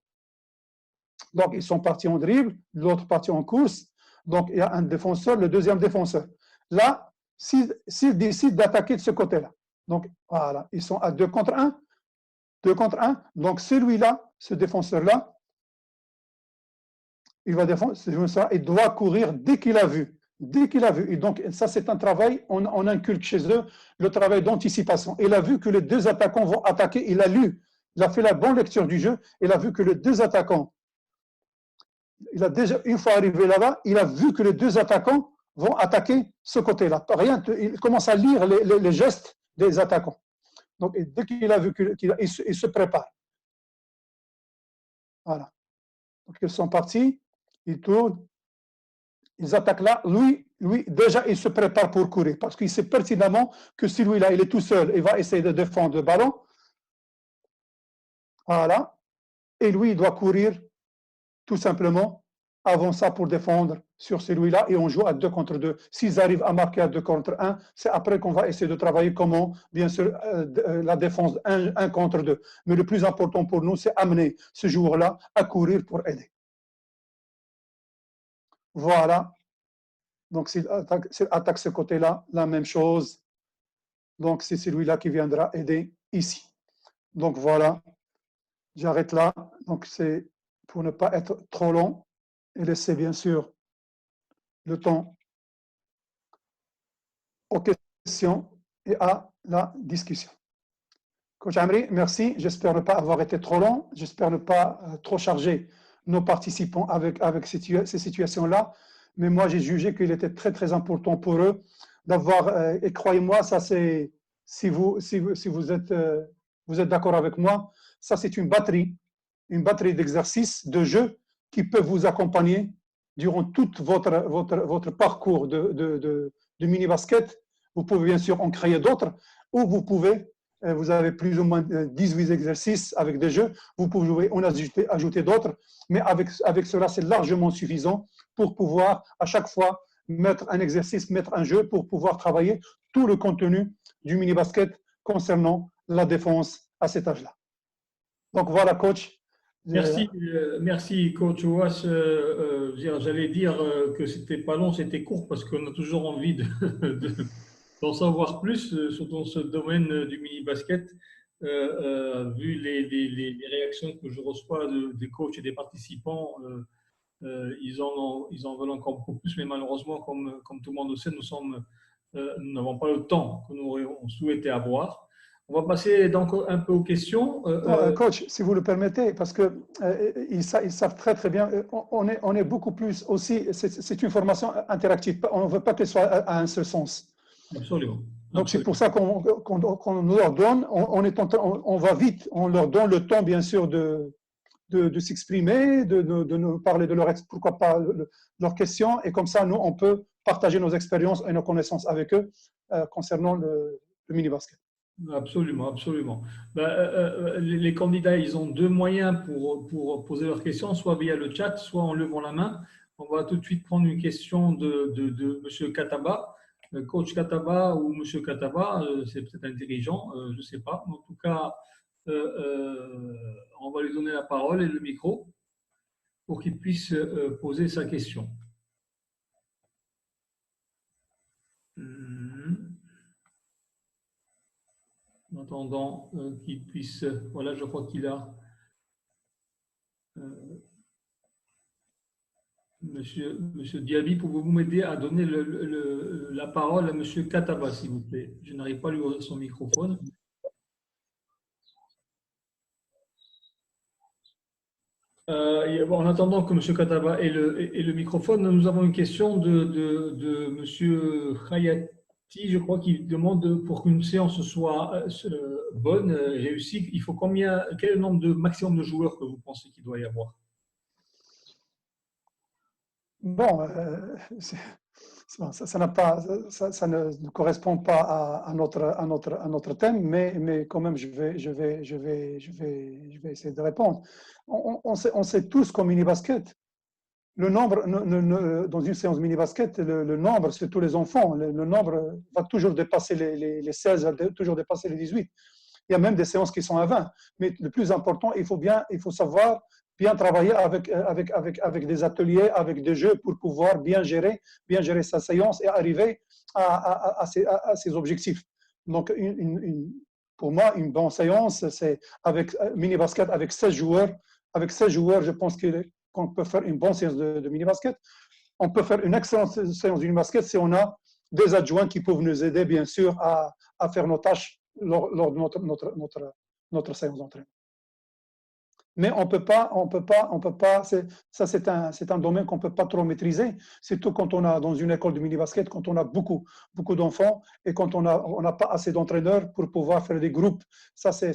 Speaker 3: Donc ils sont partis en dribble, l'autre parti en course. Donc il y a un défenseur, le deuxième défenseur. Là, s'ils décident d'attaquer de ce côté-là, donc voilà, ils sont à 2 contre 1, 2 contre 1. Donc celui-là, ce défenseur-là, il va défendre, il doit courir dès qu'il a vu. Dès qu'il a vu. Et donc, ça, c'est un travail, on inculque chez eux le travail d'anticipation. Il a vu que les deux attaquants vont attaquer, il a lu, il a fait la bonne lecture du jeu, il a vu que les deux attaquants, il a déjà, une fois arrivé là-bas, il a vu que les deux attaquants vont attaquer ce côté-là. Il commence à lire les gestes des attaquants. Donc, dès qu'il a vu il se prépare. Voilà. Donc, ils sont partis, ils tournent, ils attaquent là. Lui, déjà, il se prépare pour courir parce qu'il sait pertinemment que si lui-là, il est tout seul, il va essayer de défendre le ballon. Voilà. Et lui, il doit courir tout simplement avant ça pour défendre sur celui-là et on joue à 2 contre 2. S'ils arrivent à marquer à 2 contre 1, c'est après qu'on va essayer de travailler comment, bien sûr, la défense 1 contre 2. Mais le plus important pour nous, c'est amener ce joueur-là à courir pour aider. Voilà. Donc, s'il attaque ce côté-là, la même chose. Donc, c'est celui-là qui viendra aider ici. Donc, voilà. J'arrête là. Donc, c'est pour ne pas être trop long et laisser, bien sûr, le temps aux questions et à la discussion. Coach Amri, merci. J'espère ne pas avoir été trop long. J'espère ne pas trop charger nos participants avec ces situations-là. Mais moi, j'ai jugé qu'il était très, très important pour eux d'avoir, et croyez-moi, ça c'est, si vous êtes d'accord avec moi, ça c'est une batterie d'exercices, de jeux qui peuvent vous accompagner durant tout votre parcours de mini-basket. Vous pouvez bien sûr en créer d'autres, ou vous avez plus ou moins 18 exercices avec des jeux, vous pouvez en ajouter d'autres, mais avec cela, c'est largement suffisant pour pouvoir à chaque fois mettre un exercice, mettre un jeu pour pouvoir travailler tout le contenu du mini-basket concernant la défense à cet âge-là. Donc voilà, coach.
Speaker 1: Merci coach Ouas. J'allais dire que c'était pas long, c'était court parce qu'on a toujours envie d'en savoir plus dans ce domaine du mini-basket. Vu les réactions que je reçois des coachs et des participants, ils en veulent encore beaucoup plus, mais malheureusement, comme tout le monde le sait, nous n'avons pas le temps que nous aurions souhaité avoir. On va passer donc un peu aux questions.
Speaker 3: Coach, si vous le permettez, parce qu'ils savent très très bien, on est beaucoup plus aussi, c'est une formation interactive, on ne veut pas qu'elle soit à un seul sens.
Speaker 1: Absolument.
Speaker 3: Donc c'est pour ça qu'on leur donne, on va vite, on leur donne le temps bien sûr de s'exprimer, de nous parler de pourquoi pas leurs questions, et comme ça nous on peut partager nos expériences et nos connaissances avec eux concernant le mini-basket.
Speaker 1: Absolument, absolument. Les candidats, ils ont deux moyens pour poser leurs questions, soit via le chat, soit en levant la main. On va tout de suite prendre une question de M. Kataba, coach Kataba ou M. Kataba, c'est peut-être intelligent, je ne sais pas. En tout cas, on va lui donner la parole et le micro pour qu'il puisse poser sa question. En attendant qu'il puisse… Voilà, je crois qu'il a… Monsieur Diaby, pouvez-vous m'aider à donner la parole à Monsieur Kataba, s'il vous plaît? Je n'arrive pas à lui ouvrir son microphone. En attendant que M. Kataba ait le microphone, nous avons une question de M. Hayati, je crois, qui demande pour qu'une séance soit bonne, réussie, il faut combien, quel est le nombre de maximum de joueurs que vous pensez qu'il doit y avoir?
Speaker 3: Bon, ça n'a pas, ça ne correspond pas à notre thème, mais quand même, je vais essayer de répondre. On sait tous qu'en mini-basket, le nombre, dans une séance mini-basket, le nombre, c'est tous les enfants, le nombre va toujours dépasser les 16, va toujours dépasser les 18. Il y a même des séances qui sont à 20. Mais le plus important, il faut savoir bien travailler avec des ateliers, avec des jeux pour pouvoir bien gérer sa séance et arriver à ses objectifs. Donc, pour moi, une bonne séance, c'est avec mini-basket avec 16 joueurs. Avec 16 joueurs, je pense qu'on peut faire une bonne séance de mini-basket. On peut faire une excellente séance de mini-basket si on a des adjoints qui peuvent nous aider, bien sûr, à faire nos tâches lors de notre séance d'entraînement. Mais on peut pas, ça c'est un domaine qu'on ne peut pas trop maîtriser, surtout quand on a dans une école de mini-basket, quand on a beaucoup d'enfants et quand on n'a pas assez d'entraîneurs pour pouvoir faire des groupes. Ça c'est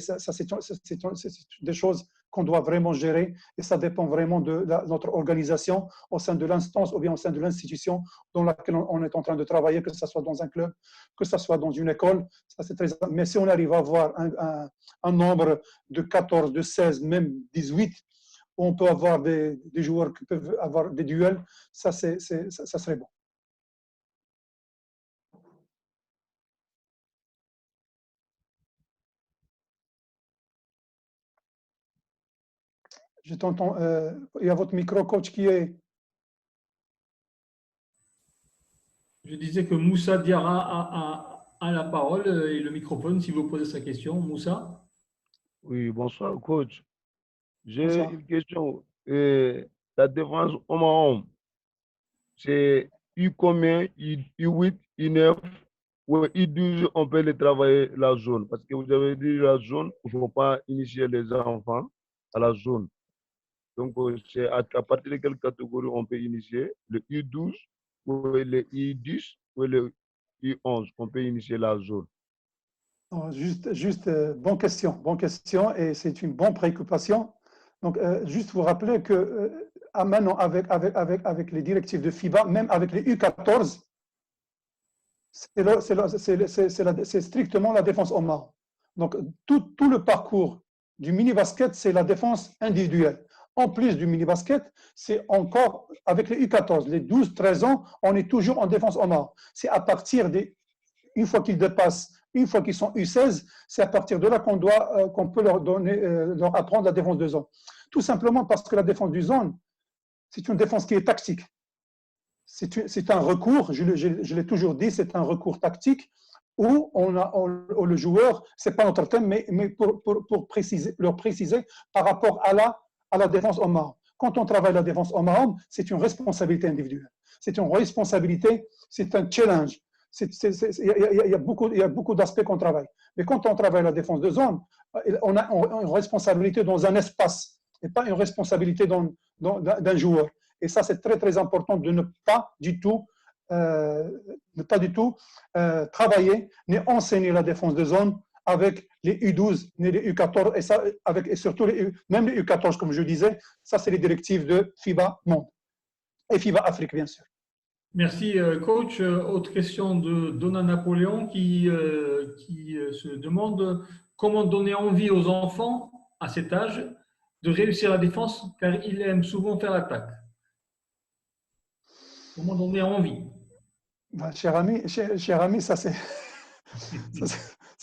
Speaker 3: des choses qu'on doit vraiment gérer et ça dépend vraiment de notre organisation au sein de l'instance ou bien au sein de l'institution dans laquelle on est en train de travailler, que ce soit dans un club, que ce soit dans une école. Ça, c'est très... Mais si on arrive à avoir un nombre de 14, de 16, même 18, où on peut avoir des joueurs qui peuvent avoir des duels, ça serait bon. Je t'entends. Il y a votre micro, coach, qui est...
Speaker 1: Je disais que Moussa Diarra a la parole et le microphone si vous posez sa question. Moussa?
Speaker 4: Oui, bonsoir, coach. J'ai
Speaker 3: Bonsoir.
Speaker 4: une question. La défense homme à homme, c'est U combien, U8, U9 ou U12, on peut les travailler la zone? Parce que vous avez dit la zone, il ne faut pas initier les enfants à la zone. Donc, c'est à partir de quelle catégorie on peut initier? Le U12 ou le U10 ou le U11, on peut initier la zone?
Speaker 3: Juste bonne question, et c'est une bonne préoccupation. Donc, juste vous rappeler que maintenant, avec les directives de FIBA, même avec les U14, c'est strictement la défense homme à homme. Donc, tout le parcours du mini-basket, c'est la défense individuelle. En plus du mini-basket, c'est encore, avec les U14, les 12-13 ans, on est toujours en défense homme à homme. C'est à partir une fois qu'ils dépassent, une fois qu'ils sont U16, c'est à partir de là qu'on peut leur apprendre la défense de zone. Tout simplement parce que la défense du zone, c'est une défense qui est tactique. C'est un recours, je l'ai toujours dit, c'est un recours tactique où le joueur, ce n'est pas notre thème, mais pour leur préciser par rapport à la défense homme à homme. Quand on travaille la défense homme à homme, c'est une responsabilité individuelle. C'est une responsabilité, c'est un challenge. Il y a beaucoup d'aspects qu'on travaille. Mais quand on travaille la défense de zone, on a une responsabilité dans un espace et pas une responsabilité d'un joueur. Et ça, c'est très, très important de ne pas du tout travailler ni enseigner la défense de zone avec les U12 ni les U14 et surtout même les U14, comme je disais, ça, c'est les directives de FIBA Monde et FIBA Afrique, bien sûr.
Speaker 1: Merci, coach. Autre question de Donna Napoléon qui se demande comment donner envie aux enfants à cet âge de réussir la défense car ils aiment souvent faire l'attaque. Comment donner envie?
Speaker 3: Cher ami, ça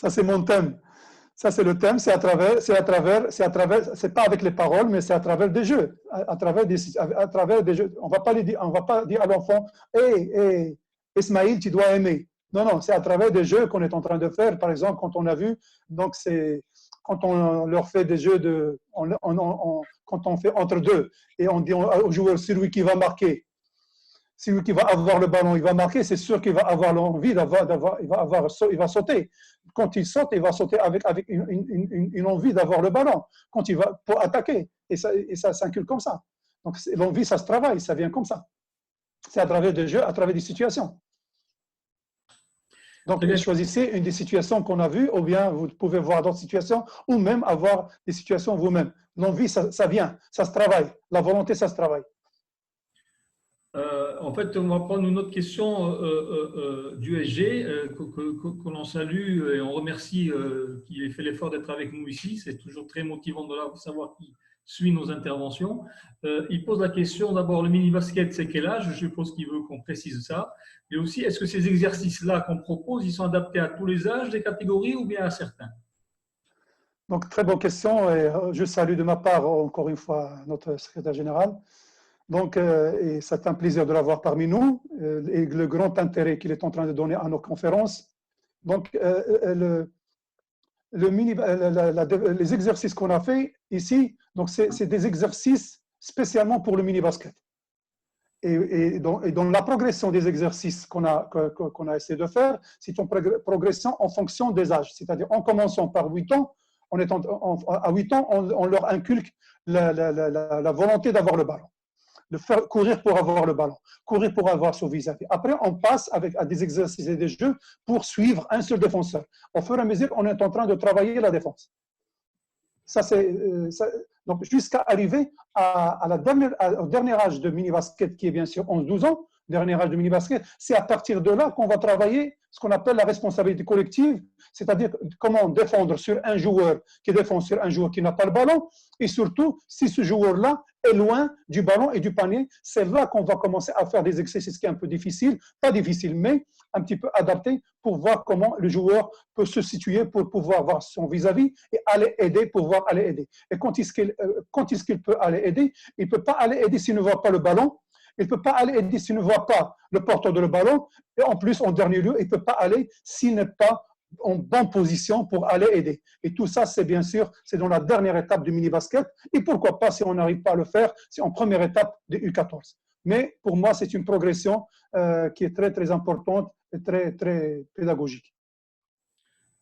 Speaker 3: c'est mon thème. Ça c'est le thème, c'est pas avec les paroles, mais c'est à travers des jeux, à travers des jeux. On va pas dire à l'enfant, hey, Ismaïl, tu dois aimer. Non, c'est à travers des jeux qu'on est en train de faire. Par exemple, quand on a vu, donc c'est quand on leur fait des jeux quand on fait entre deux et on dit au joueur celui qui va marquer. celui qui va avoir le ballon, il va marquer, c'est sûr qu'il va avoir l'envie il va sauter. Quand il saute, il va sauter avec une envie d'avoir le ballon. Quand il va pour attaquer, et ça s'inculque comme ça. Donc l'envie, ça se travaille, ça vient comme ça. C'est à travers des jeux, à travers des situations. Donc, choisissez une des situations qu'on a vues, ou bien vous pouvez voir d'autres situations, ou même avoir des situations vous-même. L'envie, ça vient, ça se travaille. La volonté, ça se travaille.
Speaker 1: En fait, on va prendre une autre question du SG que l'on salue et on remercie qu'il ait fait l'effort d'être avec nous ici. C'est toujours très motivant de savoir qui suit nos interventions. Il pose la question d'abord, le mini-basket, c'est quel âge? Je suppose qu'il veut qu'on précise ça. Et aussi, est-ce que ces exercices-là qu'on propose, ils sont adaptés à tous les âges, des catégories ou bien à certains?
Speaker 3: Donc, très bonne question. Et je salue de ma part, encore une fois, notre secrétaire général. Donc, et c'est un plaisir de l'avoir parmi nous et le grand intérêt qu'il est en train de donner à nos conférences. Donc, les exercices qu'on a fait ici, donc c'est des exercices spécialement pour le mini-basket. Et dans la progression des exercices qu'on a essayé de faire, c'est une progression en fonction des âges. C'est-à-dire, en commençant par 8 ans, à 8 ans, on leur inculque la volonté d'avoir le ballon, de faire courir pour avoir le ballon, courir pour avoir son vis-à-vis. Après, on passe à des exercices et des jeux pour suivre un seul défenseur. Au fur et à mesure, on est en train de travailler la défense. Donc, jusqu'à arriver au dernier âge de mini-basket, qui est bien sûr 11-12 ans, dernier âge de mini-basket, c'est à partir de là qu'on va travailler ce qu'on appelle la responsabilité collective, c'est-à-dire comment défendre sur un joueur qui défend sur un joueur qui n'a pas le ballon, et surtout, si ce joueur-là est loin du ballon et du panier, c'est là qu'on va commencer à faire des exercices qui est un peu difficile, pas difficile, mais un petit peu adapté pour voir comment le joueur peut se situer pour pouvoir voir son vis-à-vis et aller aider, pouvoir aller aider. Et quand est-ce qu'il peut aller aider? Il ne peut pas aller aider s'il ne voit pas le ballon. Il ne peut pas aller aider s'il ne voit pas le porteur de le ballon. Et en plus, en dernier lieu, il ne peut pas aller s'il n'est pas en bonne position pour aller aider. Et tout ça, c'est bien sûr, c'est dans la dernière étape du mini-basket. Et pourquoi pas, si on n'arrive pas à le faire, c'est en première étape des U14. Mais pour moi, c'est une progression qui est très, très importante et très, très pédagogique.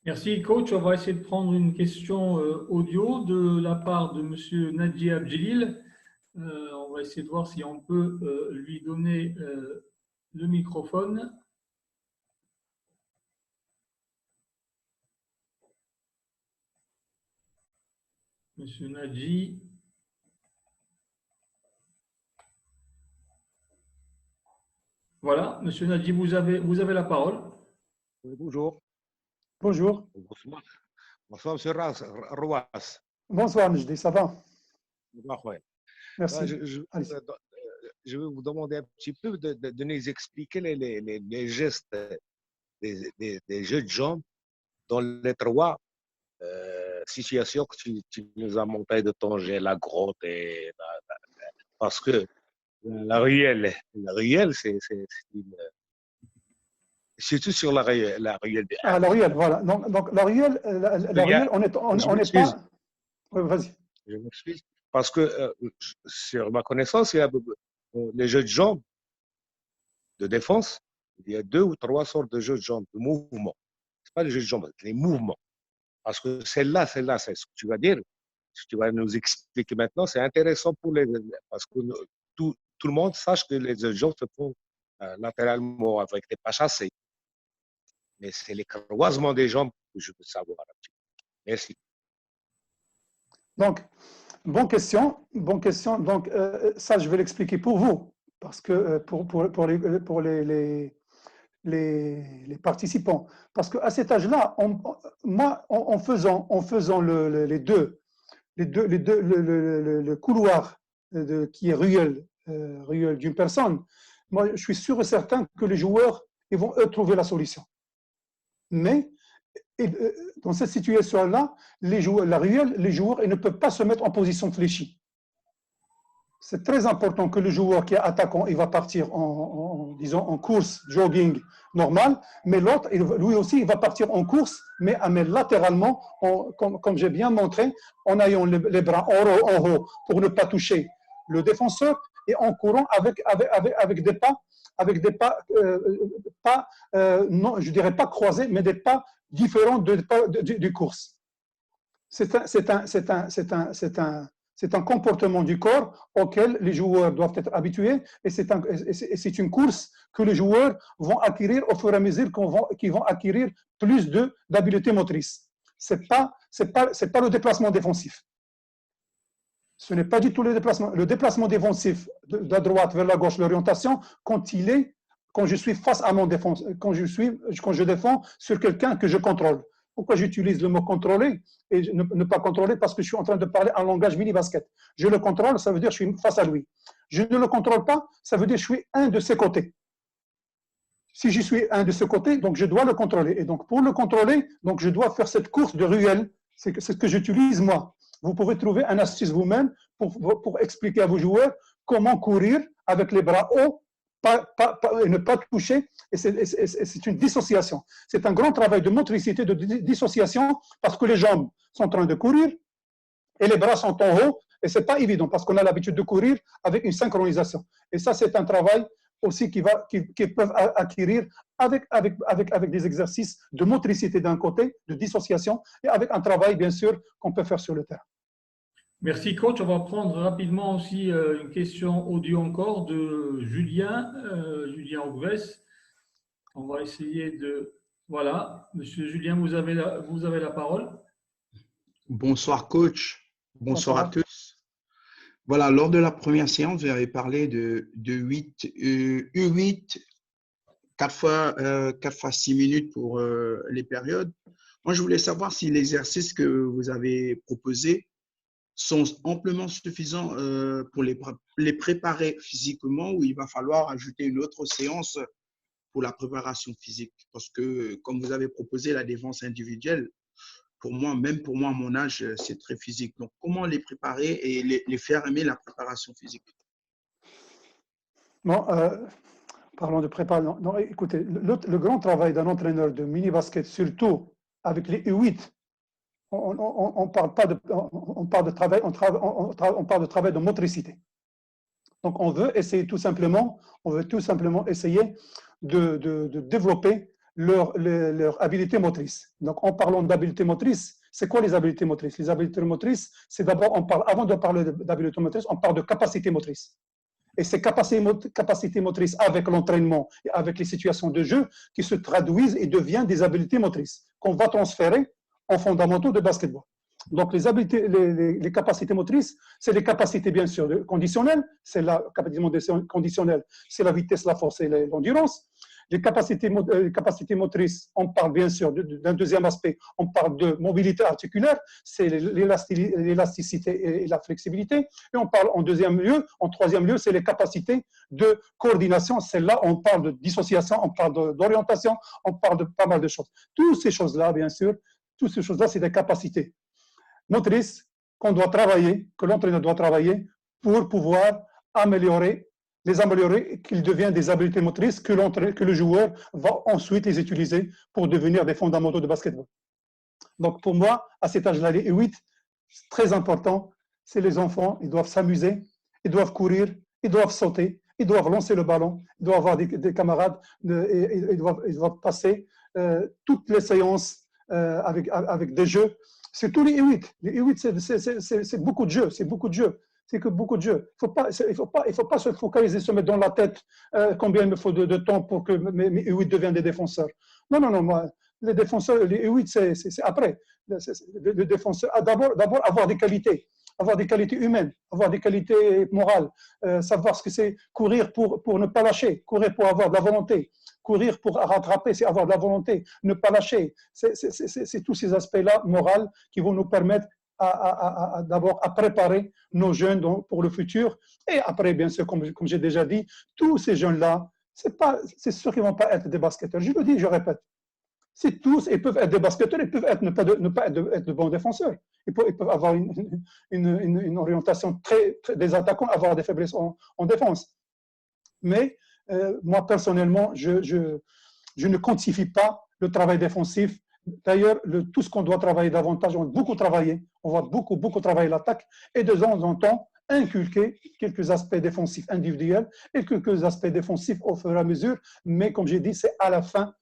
Speaker 1: Merci, coach. On va essayer de prendre une question audio de la part de M. Nadji Abdjelil. On va essayer de voir si on peut lui donner le microphone. Monsieur Nadji. Voilà, Monsieur Nadji, vous avez la parole.
Speaker 5: Oui, bonjour.
Speaker 3: Bonjour.
Speaker 5: Bonsoir. Bonsoir, M. Rouas.
Speaker 3: Bonsoir, Najdi, ça va? Merci.
Speaker 5: Je vais vous demander un petit peu de nous expliquer les gestes des jeux de jambes dans les trois situations que tu nous as montrées de Tanger, la grotte parce que la ruelle, c'est une… Surtout sur la ruelle.
Speaker 3: La ruelle, voilà. Donc la ruelle, on n'est pas… Oui, vas-y.
Speaker 5: Je m'excuse. Parce que, sur ma connaissance, il y a les jeux de jambes de défense, il y a 2 ou 3 sortes de jeux de jambes, de mouvements. Ce n'est pas les jeux de jambes, les mouvements. Parce que celle-là, c'est ce que tu vas dire, ce que tu vas nous expliquer maintenant, c'est intéressant parce que tout le monde sache que les jeux de jambes se font latéralement avec des pas chassés. Mais c'est les croisements des jambes que je veux savoir. Merci.
Speaker 3: Donc, bonne question. Donc, ça, je vais l'expliquer pour vous, parce que pour les participants. Parce qu'à cet âge-là, en faisant le couloir qui est ruelle d'une personne, moi, je suis sûr et certain que les joueurs ils vont eux trouver la solution. Mais dans cette situation-là, la ruelle, les joueurs ils ne peuvent pas se mettre en position fléchie. C'est très important que le joueur qui est attaquant, il va partir disons, en course, jogging normal, mais l'autre, lui aussi, il va partir en course, mais latéralement, comme j'ai bien montré, en ayant les bras en haut pour ne pas toucher le défenseur et en courant avec des pas, non, je dirais pas croisés, mais des pas différents du course. C'est un comportement du corps auquel les joueurs doivent être habitués et c'est une course que les joueurs vont acquérir au fur et à mesure qu'ils vont acquérir plus d'habileté motrice. C'est pas le déplacement défensif. Ce n'est pas du tout le déplacement. Le déplacement défensif de la droite vers la gauche, l'orientation, quand je suis face à mon défense, quand je défends sur quelqu'un que je contrôle. Pourquoi j'utilise le mot contrôler et ne pas contrôler? Parce que je suis en train de parler en langage mini-basket. Je le contrôle, ça veut dire que je suis face à lui. Je ne le contrôle pas, ça veut dire que je suis un de ses côtés. Si je suis un de ses côtés, donc je dois le contrôler. Et donc pour le contrôler, donc je dois faire cette course de ruelle. C'est ce que j'utilise moi. Vous pouvez trouver un astuce vous-même pour expliquer à vos joueurs comment courir avec les bras hauts et ne pas toucher. Et c'est une dissociation. C'est un grand travail de motricité, de dissociation, parce que les jambes sont en train de courir et les bras sont en haut. Et ce n'est pas évident parce qu'on a l'habitude de courir avec une synchronisation. Et ça, c'est un travail aussi qu'ils peuvent acquérir avec des exercices de motricité d'un côté, de dissociation, et avec un travail, bien sûr, qu'on peut faire sur le terrain.
Speaker 1: Merci, coach. On va prendre rapidement aussi une question audio encore de Julien Augvès. On va essayer de… Voilà, monsieur Julien, vous avez la parole.
Speaker 6: Bonsoir, coach. Bonsoir à tous. Voilà, lors de la première séance, vous avez parlé de U8, 4 fois 6 minutes pour les périodes. Moi, je voulais savoir si les exercices que vous avez proposés sont amplement suffisants pour les préparer physiquement ou il va falloir ajouter une autre séance pour la préparation physique. Parce que, comme vous avez proposé la défense individuelle, même pour moi, à mon âge, c'est très physique. Donc, comment les préparer et les faire aimer la préparation physique?
Speaker 3: Bon, parlons de préparation. Non, écoutez, le grand travail d'un entraîneur de mini-basket, surtout avec les U8, on parle de travail de motricité. Donc, on veut tout simplement essayer de développer leur habilité motrice. Donc, en parlant d'habilité motrice, c'est quoi les habiletés motrices? Les habiletés motrices, c'est d'abord, avant de parler d'habileté motrice, on parle de capacité motrice. Et ces capacités motrices avec l'entraînement et avec les situations de jeu qui se traduisent et deviennent des habiletés motrices qu'on va transférer en fondamentaux de basketball. Donc, les capacités motrices, c'est les capacités bien sûr conditionnelles, c'est la capacité conditionnelle, c'est la vitesse, la force et l'endurance. Les capacités motrices, on parle bien sûr d'un deuxième aspect, on parle de mobilité articulaire, c'est l'élasticité et la flexibilité. Et on parle en troisième lieu, c'est les capacités de coordination. C'est là on parle de dissociation, on parle d'orientation, on parle de pas mal de choses. Toutes ces choses-là, bien sûr, c'est des capacités motrices qu'on doit travailler, que l'entraîneur doit travailler pour pouvoir améliorer, qu'ils deviennent des habiletés motrices que le joueur va ensuite les utiliser pour devenir des fondamentaux de basketball. Donc pour moi, à cet âge-là, les U8, c'est très important, c'est les enfants, ils doivent s'amuser, ils doivent courir, ils doivent sauter, ils doivent lancer le ballon, ils doivent avoir des camarades, ils doivent passer toutes les séances avec des jeux. C'est tous les U8. Les U8, c'est beaucoup de jeux, c'est beaucoup de jeux. C'est que beaucoup de jeux. Il faut pas se focaliser, se mettre dans la tête combien il me faut de temps pour que mes U8 deviennent des défenseurs. Non, moi, les défenseurs, les U8, c'est après. Le défenseur, d'abord avoir des qualités humaines, avoir des qualités morales, savoir ce que c'est courir pour ne pas lâcher, courir pour avoir de la volonté, courir pour rattraper, c'est avoir de la volonté, ne pas lâcher. C'est tous ces aspects-là moraux qui vont nous permettre d'abord à préparer nos jeunes pour le futur. Et après, bien sûr, comme j'ai déjà dit, tous ces jeunes-là, c'est sûr qu'ils ne vont pas être des basketteurs. Je le dis, je répète. C'est tous, ils peuvent être des basketteurs, ils peuvent ne pas être de bons défenseurs. Ils peuvent avoir une orientation des attaquants, avoir des faiblesses en défense. Mais moi, personnellement, je ne quantifie pas le travail défensif. D'ailleurs, tout ce qu'on doit travailler davantage, on va beaucoup travailler l'attaque et de temps en temps, inculquer quelques aspects défensifs individuels et quelques aspects défensifs au fur et à mesure. Mais comme j'ai dit, c'est à la fin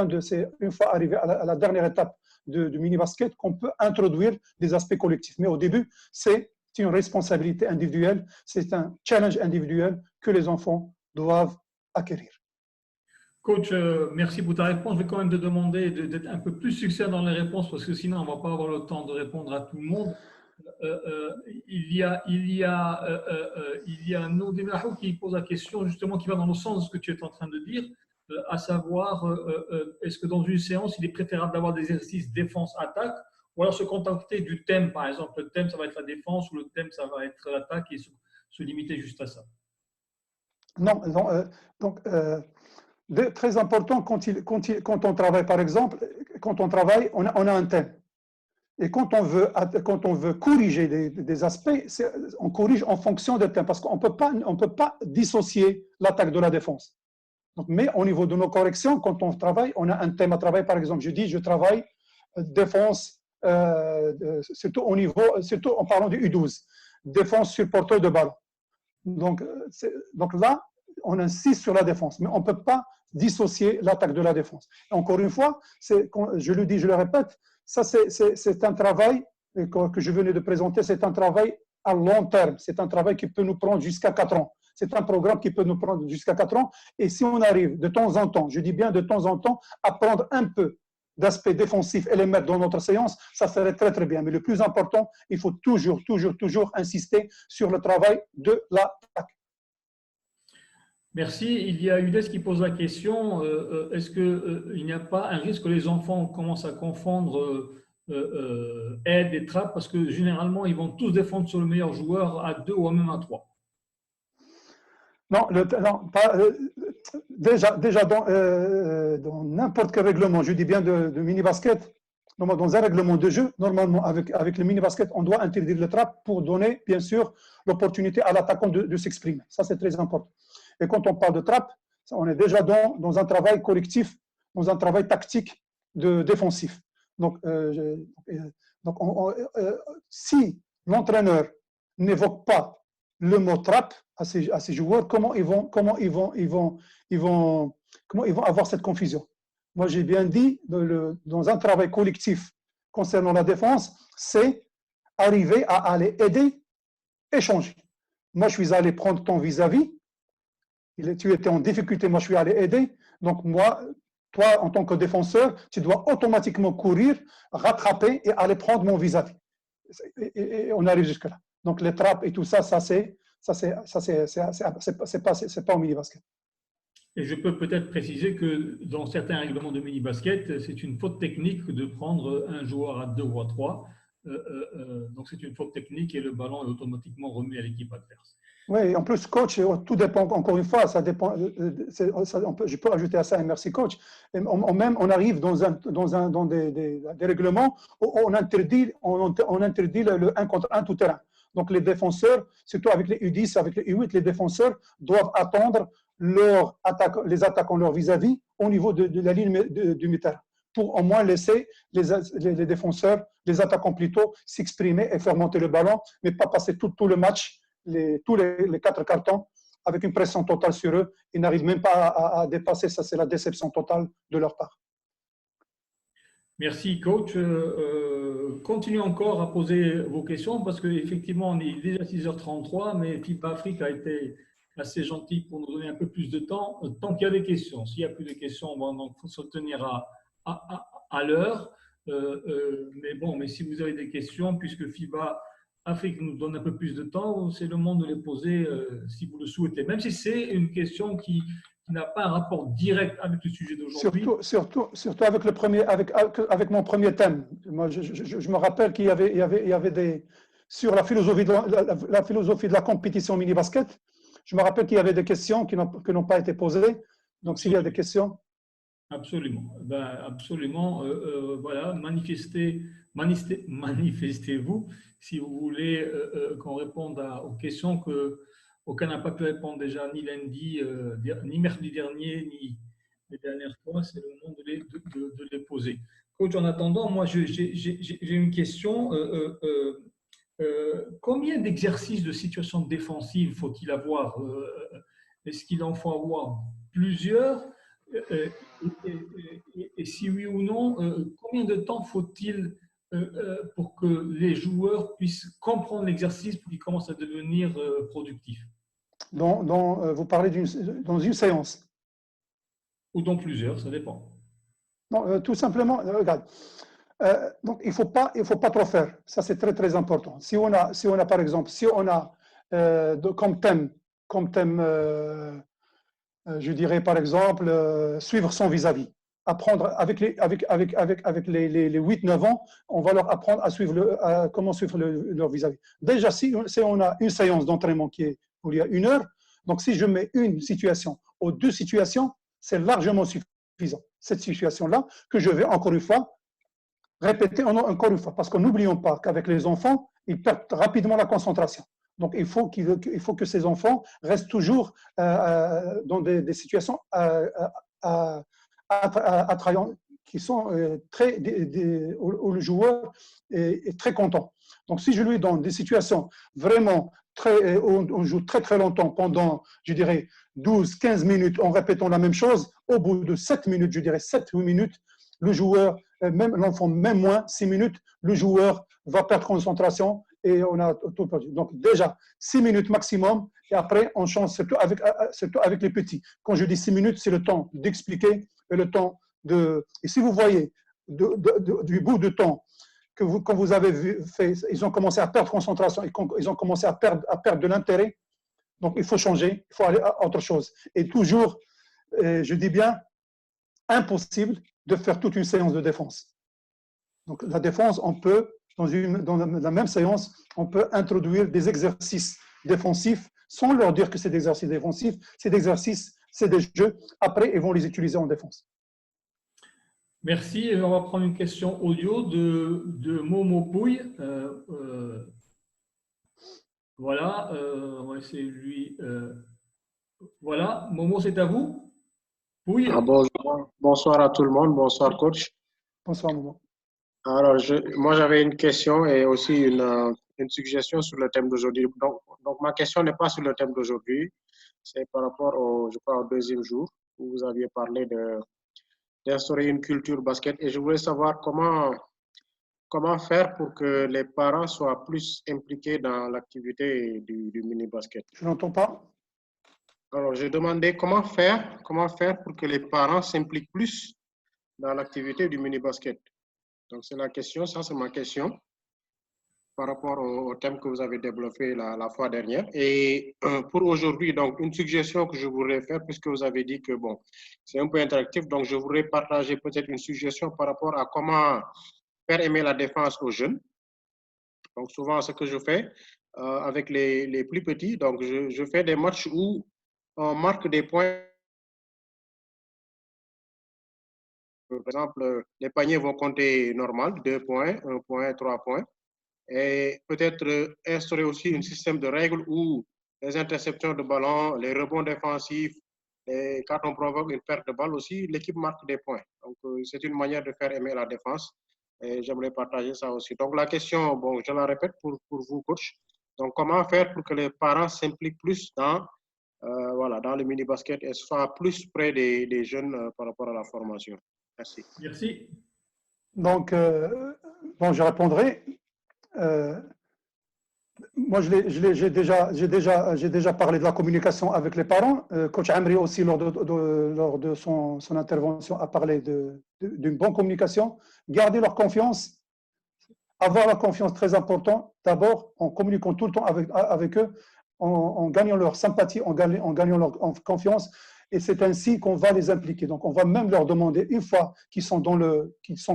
Speaker 3: de ces, une fois arrivé à la dernière étape du mini-basket, qu'on peut introduire des aspects collectifs. Mais au début, c'est une responsabilité individuelle, c'est un challenge individuel que les enfants doivent acquérir.
Speaker 1: Coach, merci pour ta réponse. Je vais quand même te demander d'être un peu plus succinct dans les réponses parce que sinon, on ne va pas avoir le temps de répondre à tout le monde. Il y a Nourdin qui pose la question justement qui va dans le sens de ce que tu es en train de dire, à savoir est-ce que dans une séance, il est préférable d'avoir des exercices défense-attaque ou alors se contenter du thème, par exemple. Le thème, ça va être la défense ou le thème, ça va être l'attaque et se limiter juste à ça.
Speaker 3: Non, donc très important quand on travaille, par exemple, quand on travaille, on a un thème. Et quand on veut corriger des aspects, on corrige en fonction des thèmes, parce qu'on ne peut pas dissocier l'attaque de la défense. Donc, mais au niveau de nos corrections, quand on travaille, on a un thème à travailler. Par exemple, je travaille défense, surtout en parlant du U12, défense sur porteur de ballon. Donc là, on insiste sur la défense, mais on ne peut pas dissocier l'attaque de la défense. Encore une fois, je le dis, je le répète, ça c'est un travail que je venais de présenter, c'est un travail à long terme, c'est un travail qui peut nous prendre jusqu'à 4 ans. C'est un programme qui peut nous prendre jusqu'à 4 ans. Et si on arrive de temps en temps, je dis bien de temps en temps, à prendre un peu d'aspects défensifs et les mettre dans notre séance, ça serait très très bien. Mais le plus important, il faut toujours insister sur le travail de l'attaque.
Speaker 1: Merci. Il y a Udes qui pose la question, est-ce qu'il n'y a pas un risque que les enfants commencent à confondre aide et trappe parce que généralement, ils vont tous défendre sur le meilleur joueur à 2 ou même à 3?
Speaker 3: Non, déjà dans n'importe quel règlement, je dis bien de mini-basket, dans un règlement de jeu, normalement avec le mini-basket, on doit interdire le trap pour donner, bien sûr, l'opportunité à l'attaquant de s'exprimer. Ça, c'est très important. Et quand on parle de trap, on est déjà dans un travail collectif, dans un travail tactique défensif. Donc si l'entraîneur n'évoque pas le mot trap à ces joueurs, comment ils vont avoir cette confusion? Moi, j'ai bien dit, dans un travail collectif concernant la défense, c'est arriver à aller aider, échanger. Moi, je suis allé prendre ton vis-à-vis, tu étais en difficulté, moi, je suis allé aider. Donc, moi, toi, en tant que défenseur, tu dois automatiquement courir, rattraper et aller prendre mon vis-à-vis. Et on arrive jusque-là. Donc, les trappes et tout ça, c'est pas au mini-basket.
Speaker 1: Et je peux peut-être préciser que dans certains règlements de mini-basket, c'est une faute technique de prendre un joueur à 2 ou à 3. Donc, c'est une faute technique et le ballon est automatiquement remis à l'équipe adverse.
Speaker 3: Oui, en plus, coach, tout dépend, encore une fois, ça dépend. Je peux ajouter à ça, et merci, coach. On arrive dans des règlements où on interdit le 1 contre 1 tout terrain. Donc, les défenseurs, surtout avec les U10, avec les U8, les défenseurs doivent attendre les attaquants leur vis-à-vis au niveau de la ligne du mi-terrain pour au moins laisser les défenseurs, les attaquants plutôt, s'exprimer et faire monter le ballon, mais pas passer tout le match, tous les 4 cartons avec une pression totale sur eux. Ils n'arrivent même pas à dépasser, ça c'est la déception totale de leur part.
Speaker 1: Merci, coach. Continuez encore à poser vos questions parce qu'effectivement, on est déjà 6h33, mais FIBA Afrique a été assez gentil pour nous donner un peu plus de temps. Tant qu'il y a des questions, s'il n'y a plus de questions, on va donc se tenir à l'heure. Mais si vous avez des questions, puisque FIBA Afrique nous donne un peu plus de temps, c'est le moment de les poser si vous le souhaitez. Même si c'est une question qui n'a pas un rapport direct avec le sujet d'aujourd'hui.
Speaker 3: Surtout avec mon premier thème. Moi, je me rappelle qu'il y avait des sur la philosophie de la compétition mini-basket. Je me rappelle qu'il y avait des questions qui n'ont pas été posées. Donc, s'il y a des questions.
Speaker 1: Absolument. Absolument. Voilà, manifestez-vous si vous voulez qu'on réponde aux questions auxquelles n'a pas pu répondre déjà ni lundi, ni mercredi dernier, ni les dernières fois. C'est le moment de les poser. Coach, en attendant, moi, j'ai une question. Combien d'exercices de situation défensive faut-il avoir? Est-ce qu'il en faut avoir plusieurs? Et si oui ou non, combien de temps faut-il pour que les joueurs puissent comprendre l'exercice pour qu'ils commencent à devenir productifs?
Speaker 3: Vous parlez dans une séance.
Speaker 1: Ou dans plusieurs, ça dépend.
Speaker 3: Non, tout simplement, regarde. Donc, il faut pas trop faire. Ça, c'est très, très important. Si on a par exemple, si on a comme thème je dirais par exemple, suivre son vis-à-vis. Apprendre avec les 8-9 ans, on va leur apprendre à suivre comment suivre leur vis-à-vis. Déjà, si on a une séance d'entraînement où il y a 1 heure, donc si je mets une situation ou 2 situations, c'est largement suffisant. Cette situation-là, que je vais encore une fois répéter encore une fois, parce que n'oublions pas qu'avec les enfants, ils perdent rapidement la concentration. Donc, il faut que ces enfants restent toujours dans des situations attrayantes, qui sont où le joueur est très content. Donc, si je lui donne des situations vraiment où on joue très très longtemps, pendant, je dirais, 12-15 minutes en répétant la même chose, au bout de 7 minutes, je dirais 7-8 minutes, le joueur, même l'enfant, même moins, 6 minutes, le joueur va perdre concentration et on a tout perdu. Donc déjà, 6 minutes maximum et après, on change, surtout avec les petits. Quand je dis 6 minutes, c'est le temps d'expliquer et le temps de… Et si vous voyez du bout de temps quand vous avez fait, ils ont commencé à perdre concentration, ils ont commencé à perdre de l'intérêt, donc il faut changer, il faut aller à autre chose. Et toujours, je dis bien, impossible de faire toute une séance de défense. Donc la défense, on peut, dans la même séance, on peut introduire des exercices défensifs sans leur dire que c'est des exercices défensifs, c'est des exercices, c'est des jeux. Après, ils vont les utiliser en défense.
Speaker 1: Merci. On va prendre une question audio de Momo Pouille. Voilà, on va essayer de lui. Voilà, Momo, c'est à vous. Oui.
Speaker 7: Bonsoir à tout le monde. Bonsoir, coach.
Speaker 3: Bonsoir, Momo.
Speaker 7: Alors, moi, j'avais une question et aussi une suggestion sur le thème d'aujourd'hui. Donc, ma question n'est pas sur le thème d'aujourd'hui. C'est par rapport je crois, au deuxième jour où vous aviez parlé d'instaurer une culture basket. Et je voulais savoir comment faire pour que les parents soient plus impliqués dans l'activité du mini-basket.
Speaker 3: Je n'entends pas.
Speaker 7: Alors, j'ai demandé comment faire pour que les parents s'impliquent plus dans l'activité du mini-basket. Donc, c'est la question, ça c'est ma question par rapport au thème que vous avez développé la fois dernière. Et pour aujourd'hui, donc, une suggestion que je voudrais faire, puisque vous avez dit que, bon, c'est un peu interactif, donc je voudrais partager peut-être une suggestion par rapport à comment faire aimer la défense aux jeunes. Donc, souvent, ce que je fais avec les plus petits, donc je fais des matchs où on marque des points. Par exemple, les paniers vont compter normal, 2 points, 1 point, 3 points. Et peut-être instaurer aussi un système de règles où les interceptions de ballon, les rebonds défensifs, et quand on provoque une perte de balle aussi, l'équipe marque des points. Donc, c'est une manière de faire aimer la défense. Et j'aimerais partager ça aussi. Donc, la question, bon, je la répète pour vous, coach. Donc, comment faire pour que les parents s'impliquent plus dans le mini-basket et soient plus près des jeunes par rapport à la formation? Merci.
Speaker 1: Merci.
Speaker 3: Donc, bon, je répondrai. Moi, j'ai déjà parlé de la communication avec les parents. Coach Amri aussi, lors de son intervention, a parlé d'une bonne communication. Garder leur confiance, avoir la confiance, très important. D'abord, en communiquant tout le temps avec eux, en gagnant leur sympathie, en gagnant leur confiance. Et c'est ainsi qu'on va les impliquer. Donc, on va même leur demander, une fois qu'ils sont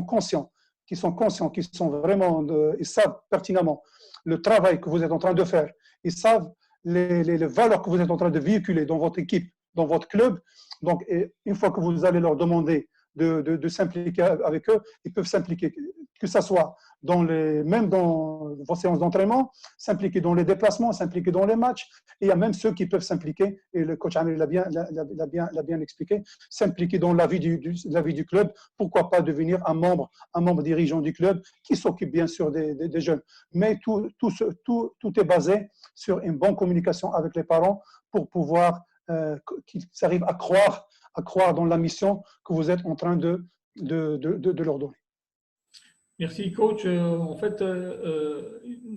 Speaker 3: conscients, qu'ils sont vraiment, ils savent pertinemment le travail que vous êtes en train de faire, ils savent les valeurs que vous êtes en train de véhiculer dans votre équipe, dans votre club. Donc, une fois que vous allez leur demander de s'impliquer avec eux. Ils peuvent s'impliquer, que ce soit même dans vos séances d'entraînement, s'impliquer dans les déplacements, s'impliquer dans les matchs. Et il y a même ceux qui peuvent s'impliquer, et le coach Amri l'a bien expliqué, s'impliquer dans la vie du club. Pourquoi pas devenir un membre dirigeant du club qui s'occupe bien sûr des jeunes. Mais tout est basé sur une bonne communication avec les parents pour pouvoir qu'ils arrivent à croire dans la mission que vous êtes en train de leur donner.
Speaker 1: Merci, coach. En fait,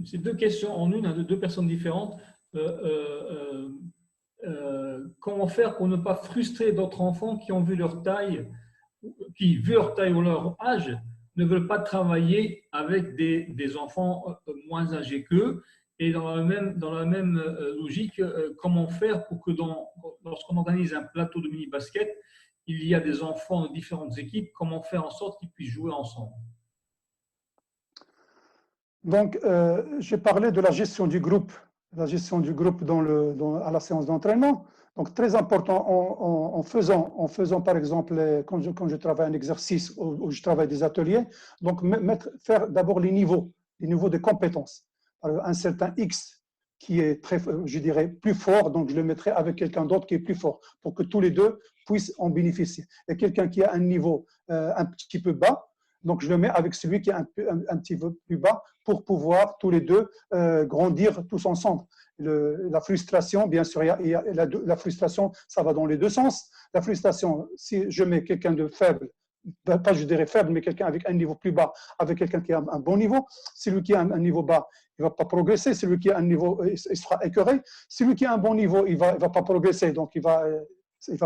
Speaker 1: c'est deux questions en une, de deux personnes différentes. Comment faire pour ne pas frustrer d'autres enfants qui ont vu leur taille, ou leur âge, ne veulent pas travailler avec des enfants moins âgés qu'eux? Et dans la même logique, comment faire pour que lorsqu'on organise un plateau de mini-basket, il y a des enfants de différentes équipes, comment faire en sorte qu'ils puissent jouer ensemble?
Speaker 3: Donc, j'ai parlé de la gestion du groupe à la séance d'entraînement. Donc, très important, en faisant par exemple, quand je travaille un exercice ou je travaille des ateliers, donc faire d'abord les niveaux de compétences. Un certain X qui est très, je dirais, plus fort, donc je le mettrai avec quelqu'un d'autre qui est plus fort pour que tous les deux puissent en bénéficier. Et quelqu'un qui a un niveau un petit peu bas, donc je le mets avec celui qui est un petit peu plus bas pour pouvoir tous les deux grandir tous ensemble. La frustration, bien sûr, la frustration, ça va dans les deux sens. La frustration, si je mets quelqu'un de faible, pas je dirais faible, mais quelqu'un avec un niveau plus bas, avec quelqu'un qui a un bon niveau, celui qui a un niveau bas, il ne va pas progresser. Celui qui a un niveau, il sera écœuré. Celui qui a un bon niveau, il va pas progresser, donc il va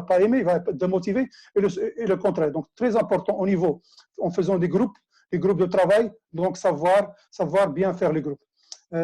Speaker 3: pas aimer, il va être démotivé, et le contraire. Donc, très important au niveau, en faisant des groupes de travail, donc savoir bien faire les groupes.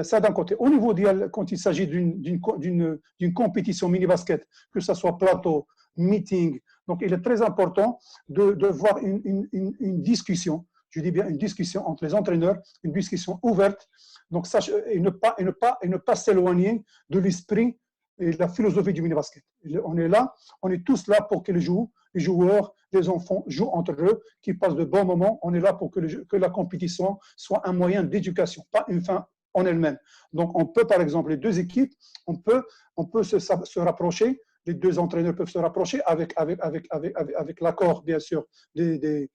Speaker 3: Ça d'un côté. Au niveau quand il s'agit d'une compétition mini-basket, que ce soit plateau, meeting, donc il est très important de voir une discussion, je dis bien une discussion entre les entraîneurs, une discussion ouverte, donc et ne pas s'éloigner de l'esprit et de la philosophie du mini-basket. On est tous là pour que les joueurs, les enfants jouent entre eux, qu'ils passent de bons moments. On est là pour que la compétition soit un moyen d'éducation, pas une fin en elle-même. Donc, on peut, par exemple, les deux équipes, on peut se rapprocher, les deux entraîneurs peuvent se rapprocher avec l'accord, bien sûr, des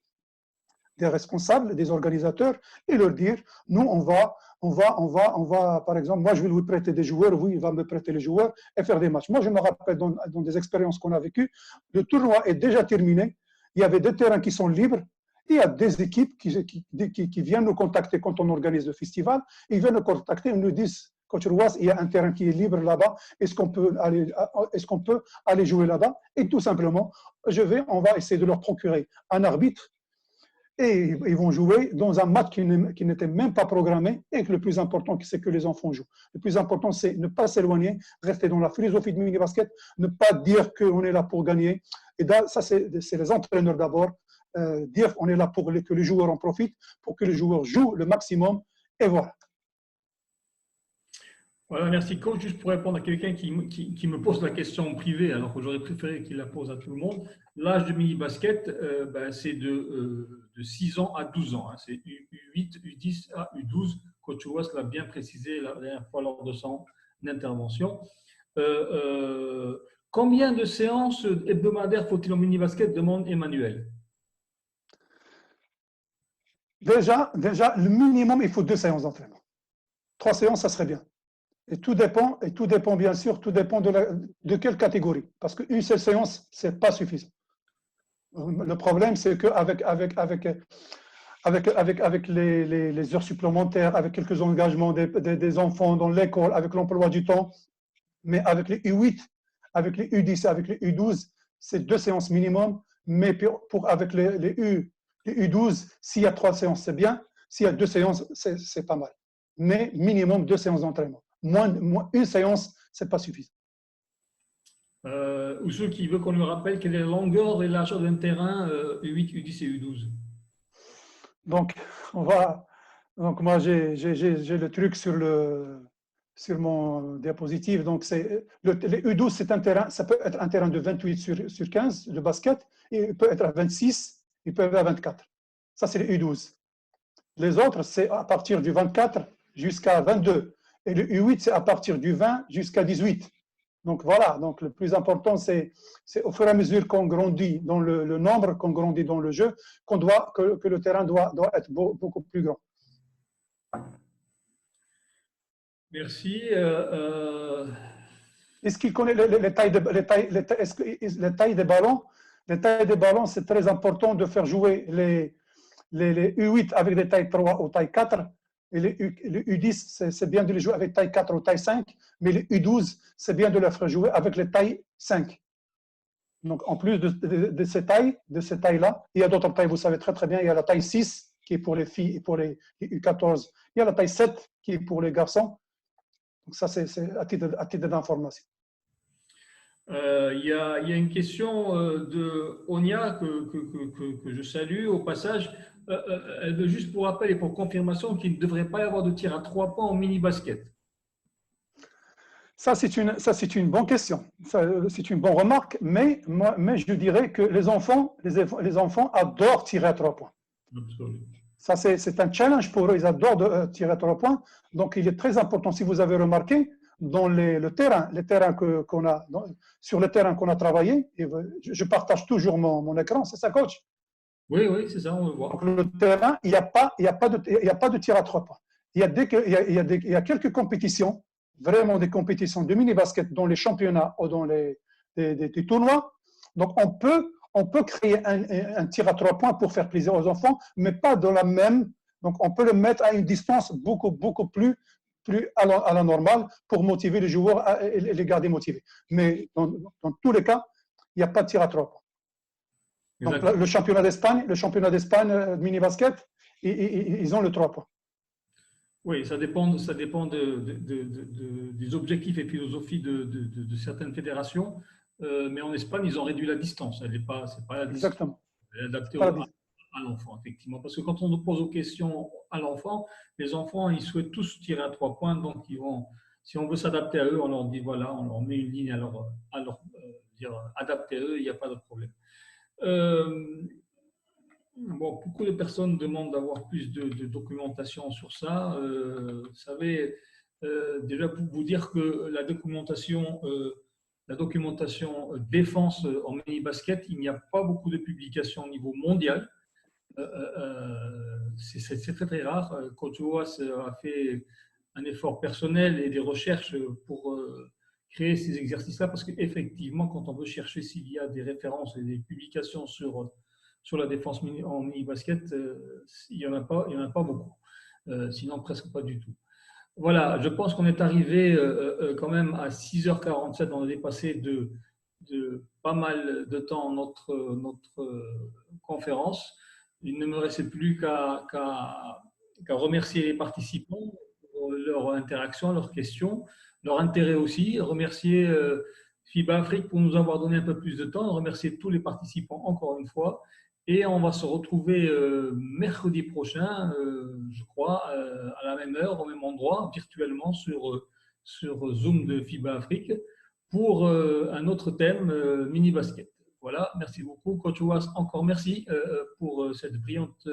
Speaker 3: responsables, des organisateurs, et leur dire, nous, on va, par exemple, moi, je vais vous prêter des joueurs, vous, il va me prêter les joueurs et faire des matchs. Moi, je me rappelle dans des expériences qu'on a vécues, le tournoi est déjà terminé, il y avait des terrains qui sont libres, il y a des équipes qui viennent nous contacter quand on organise le festival, ils viennent nous contacter, ils nous disent, Coach Rouas, il y a un terrain qui est libre là-bas, est-ce qu'on peut aller jouer là-bas? Et tout simplement, on va essayer de leur procurer un arbitre, et ils vont jouer dans un match qui n'était même pas programmé, et que le plus important, c'est que les enfants jouent. Le plus important, c'est ne pas s'éloigner, rester dans la philosophie de mini-basket, ne pas dire qu'on est là pour gagner. Et là, ça, c'est les entraîneurs d'abord, dire on est là pour que les joueurs en profitent, pour que les joueurs jouent le maximum, et voilà.
Speaker 1: Voilà, merci coach. Juste pour répondre à quelqu'un qui me pose la question en privé, alors que j'aurais préféré qu'il la pose à tout le monde. L'âge de mini-basket, c'est de 6 ans à 12 ans. Hein. C'est U8, U10 à U12. Coach Rouas l'a bien précisé la dernière fois lors de son intervention. Combien de séances hebdomadaires faut-il en mini-basket, demande Emmanuel.
Speaker 3: Déjà, le minimum, il faut 2 séances d'entraînement. 3 séances, ça serait bien. Et tout dépend bien sûr, tout dépend de quelle catégorie. Parce qu'une seule séance, ce n'est pas suffisant. Le problème, c'est qu'avec les heures supplémentaires, avec quelques engagements des enfants dans l'école, avec l'emploi du temps, mais avec les U8, avec les U10, avec les U12, c'est 2 séances minimum. Mais avec les U12, s'il y a 3 séances, c'est bien. S'il y a 2 séances, c'est pas mal. Mais minimum 2 séances d'entraînement. Moins une séance, ce n'est pas suffisant.
Speaker 1: Ou ceux qui veulent qu'on lui rappelle quelle est la longueur et la largeur d'un terrain U8, U10 et U12.
Speaker 3: Donc, moi, j'ai le truc sur mon diapositive. Donc, les U12, c'est un terrain, ça peut être un terrain de 28 sur 15, le basket, et il peut être à 26, il peut aller à 24. Ça, c'est le U12. Les autres, c'est à partir du 24 jusqu'à 22. Et le U8, c'est à partir du 20 jusqu'à 18. Donc voilà, donc le plus important, c'est au fur et à mesure qu'on grandit dans le nombre, qu'on grandit dans le jeu, que le terrain doit être beaucoup plus grand.
Speaker 1: Merci.
Speaker 3: Est-ce qu'il connaît les tailles des ballons? Les tailles des ballons, c'est très important de faire jouer les U8 avec des tailles 3 ou taille 4. Et les U10, c'est bien de les jouer avec taille 4 ou taille 5. Mais les U12, c'est bien de les faire jouer avec les tailles 5. Donc, en plus de ces tailles-là, il y a d'autres tailles, vous savez très très bien. Il y a la taille 6 qui est pour les filles et pour les U14. Il y a la taille 7 qui est pour les garçons. Donc, ça, c'est à titre d'information.
Speaker 1: Il y a une question de Onia que je salue au passage. Elle veut juste pour rappel et pour confirmation qu'il ne devrait pas y avoir de tir à 3 points en mini-basket.
Speaker 3: Ça, c'est une bonne question. C'est une bonne remarque, mais je dirais que les enfants adorent tirer à 3 points.
Speaker 1: Absolument.
Speaker 3: Ça, c'est un challenge pour eux. Ils adorent tirer à 3 points. Donc, il est très important, si vous avez remarqué, dans sur le terrain qu'on a travaillé, et je partage toujours mon écran, c'est ça, coach?
Speaker 1: Oui, c'est ça, on le voit.
Speaker 3: Donc, le terrain, il n'y a pas de tir à 3 points. Il y a quelques compétitions, vraiment des compétitions de mini-basket dans les championnats ou dans des tournois. Donc, on peut créer un tir à 3 points pour faire plaisir aux enfants, mais pas dans la même. Donc, on peut le mettre à une distance beaucoup plus à la normale pour motiver les joueurs et les garder motivés. Mais dans tous les cas, il n'y a pas de tir à 3 points. Donc, le championnat d'Espagne mini-basket, ils ont le 3 points.
Speaker 1: Oui, ça dépend des objectifs et philosophies de certaines fédérations. Mais en Espagne, ils ont réduit la distance. C'est pas la distance.
Speaker 3: Exactement.
Speaker 1: Elle est adaptée à l'enfant, effectivement. Parce que quand on nous pose aux questions à l'enfant, les enfants, ils souhaitent tous tirer à 3 points. Donc, si on veut s'adapter à eux, on leur dit voilà, on leur met une ligne à leur dire adapter à eux, il n'y a pas de problème. Bon, beaucoup de personnes demandent d'avoir plus de documentation sur ça. Vous savez, déjà pour vous dire que la documentation défense en mini-basket, il n'y a pas beaucoup de publications au niveau mondial. C'est très très rare. Coach Oas a fait un effort personnel et des recherches pour créer ces exercices-là, parce qu'effectivement, quand on veut chercher s'il y a des références et des publications sur la défense en mini-basket, il n'y en a pas beaucoup. Sinon, presque pas du tout. Voilà, je pense qu'on est arrivé quand même à 6h47. On a dépassé de pas mal de temps notre conférence. Il ne me restait plus qu'à remercier les participants pour leur interaction, leurs questions, leur intérêt aussi. Remercier FIBA Afrique pour nous avoir donné un peu plus de temps. Remercier tous les participants encore une fois. Et on va se retrouver mercredi prochain, je crois, à la même heure, au même endroit, virtuellement sur Zoom de FIBA Afrique, pour un autre thème, mini-basket. Voilà, merci beaucoup. Coach Oas, encore merci pour cette brillante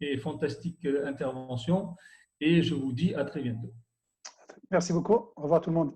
Speaker 1: et fantastique intervention. Et je vous dis à très bientôt.
Speaker 3: Merci beaucoup. Au revoir tout le monde.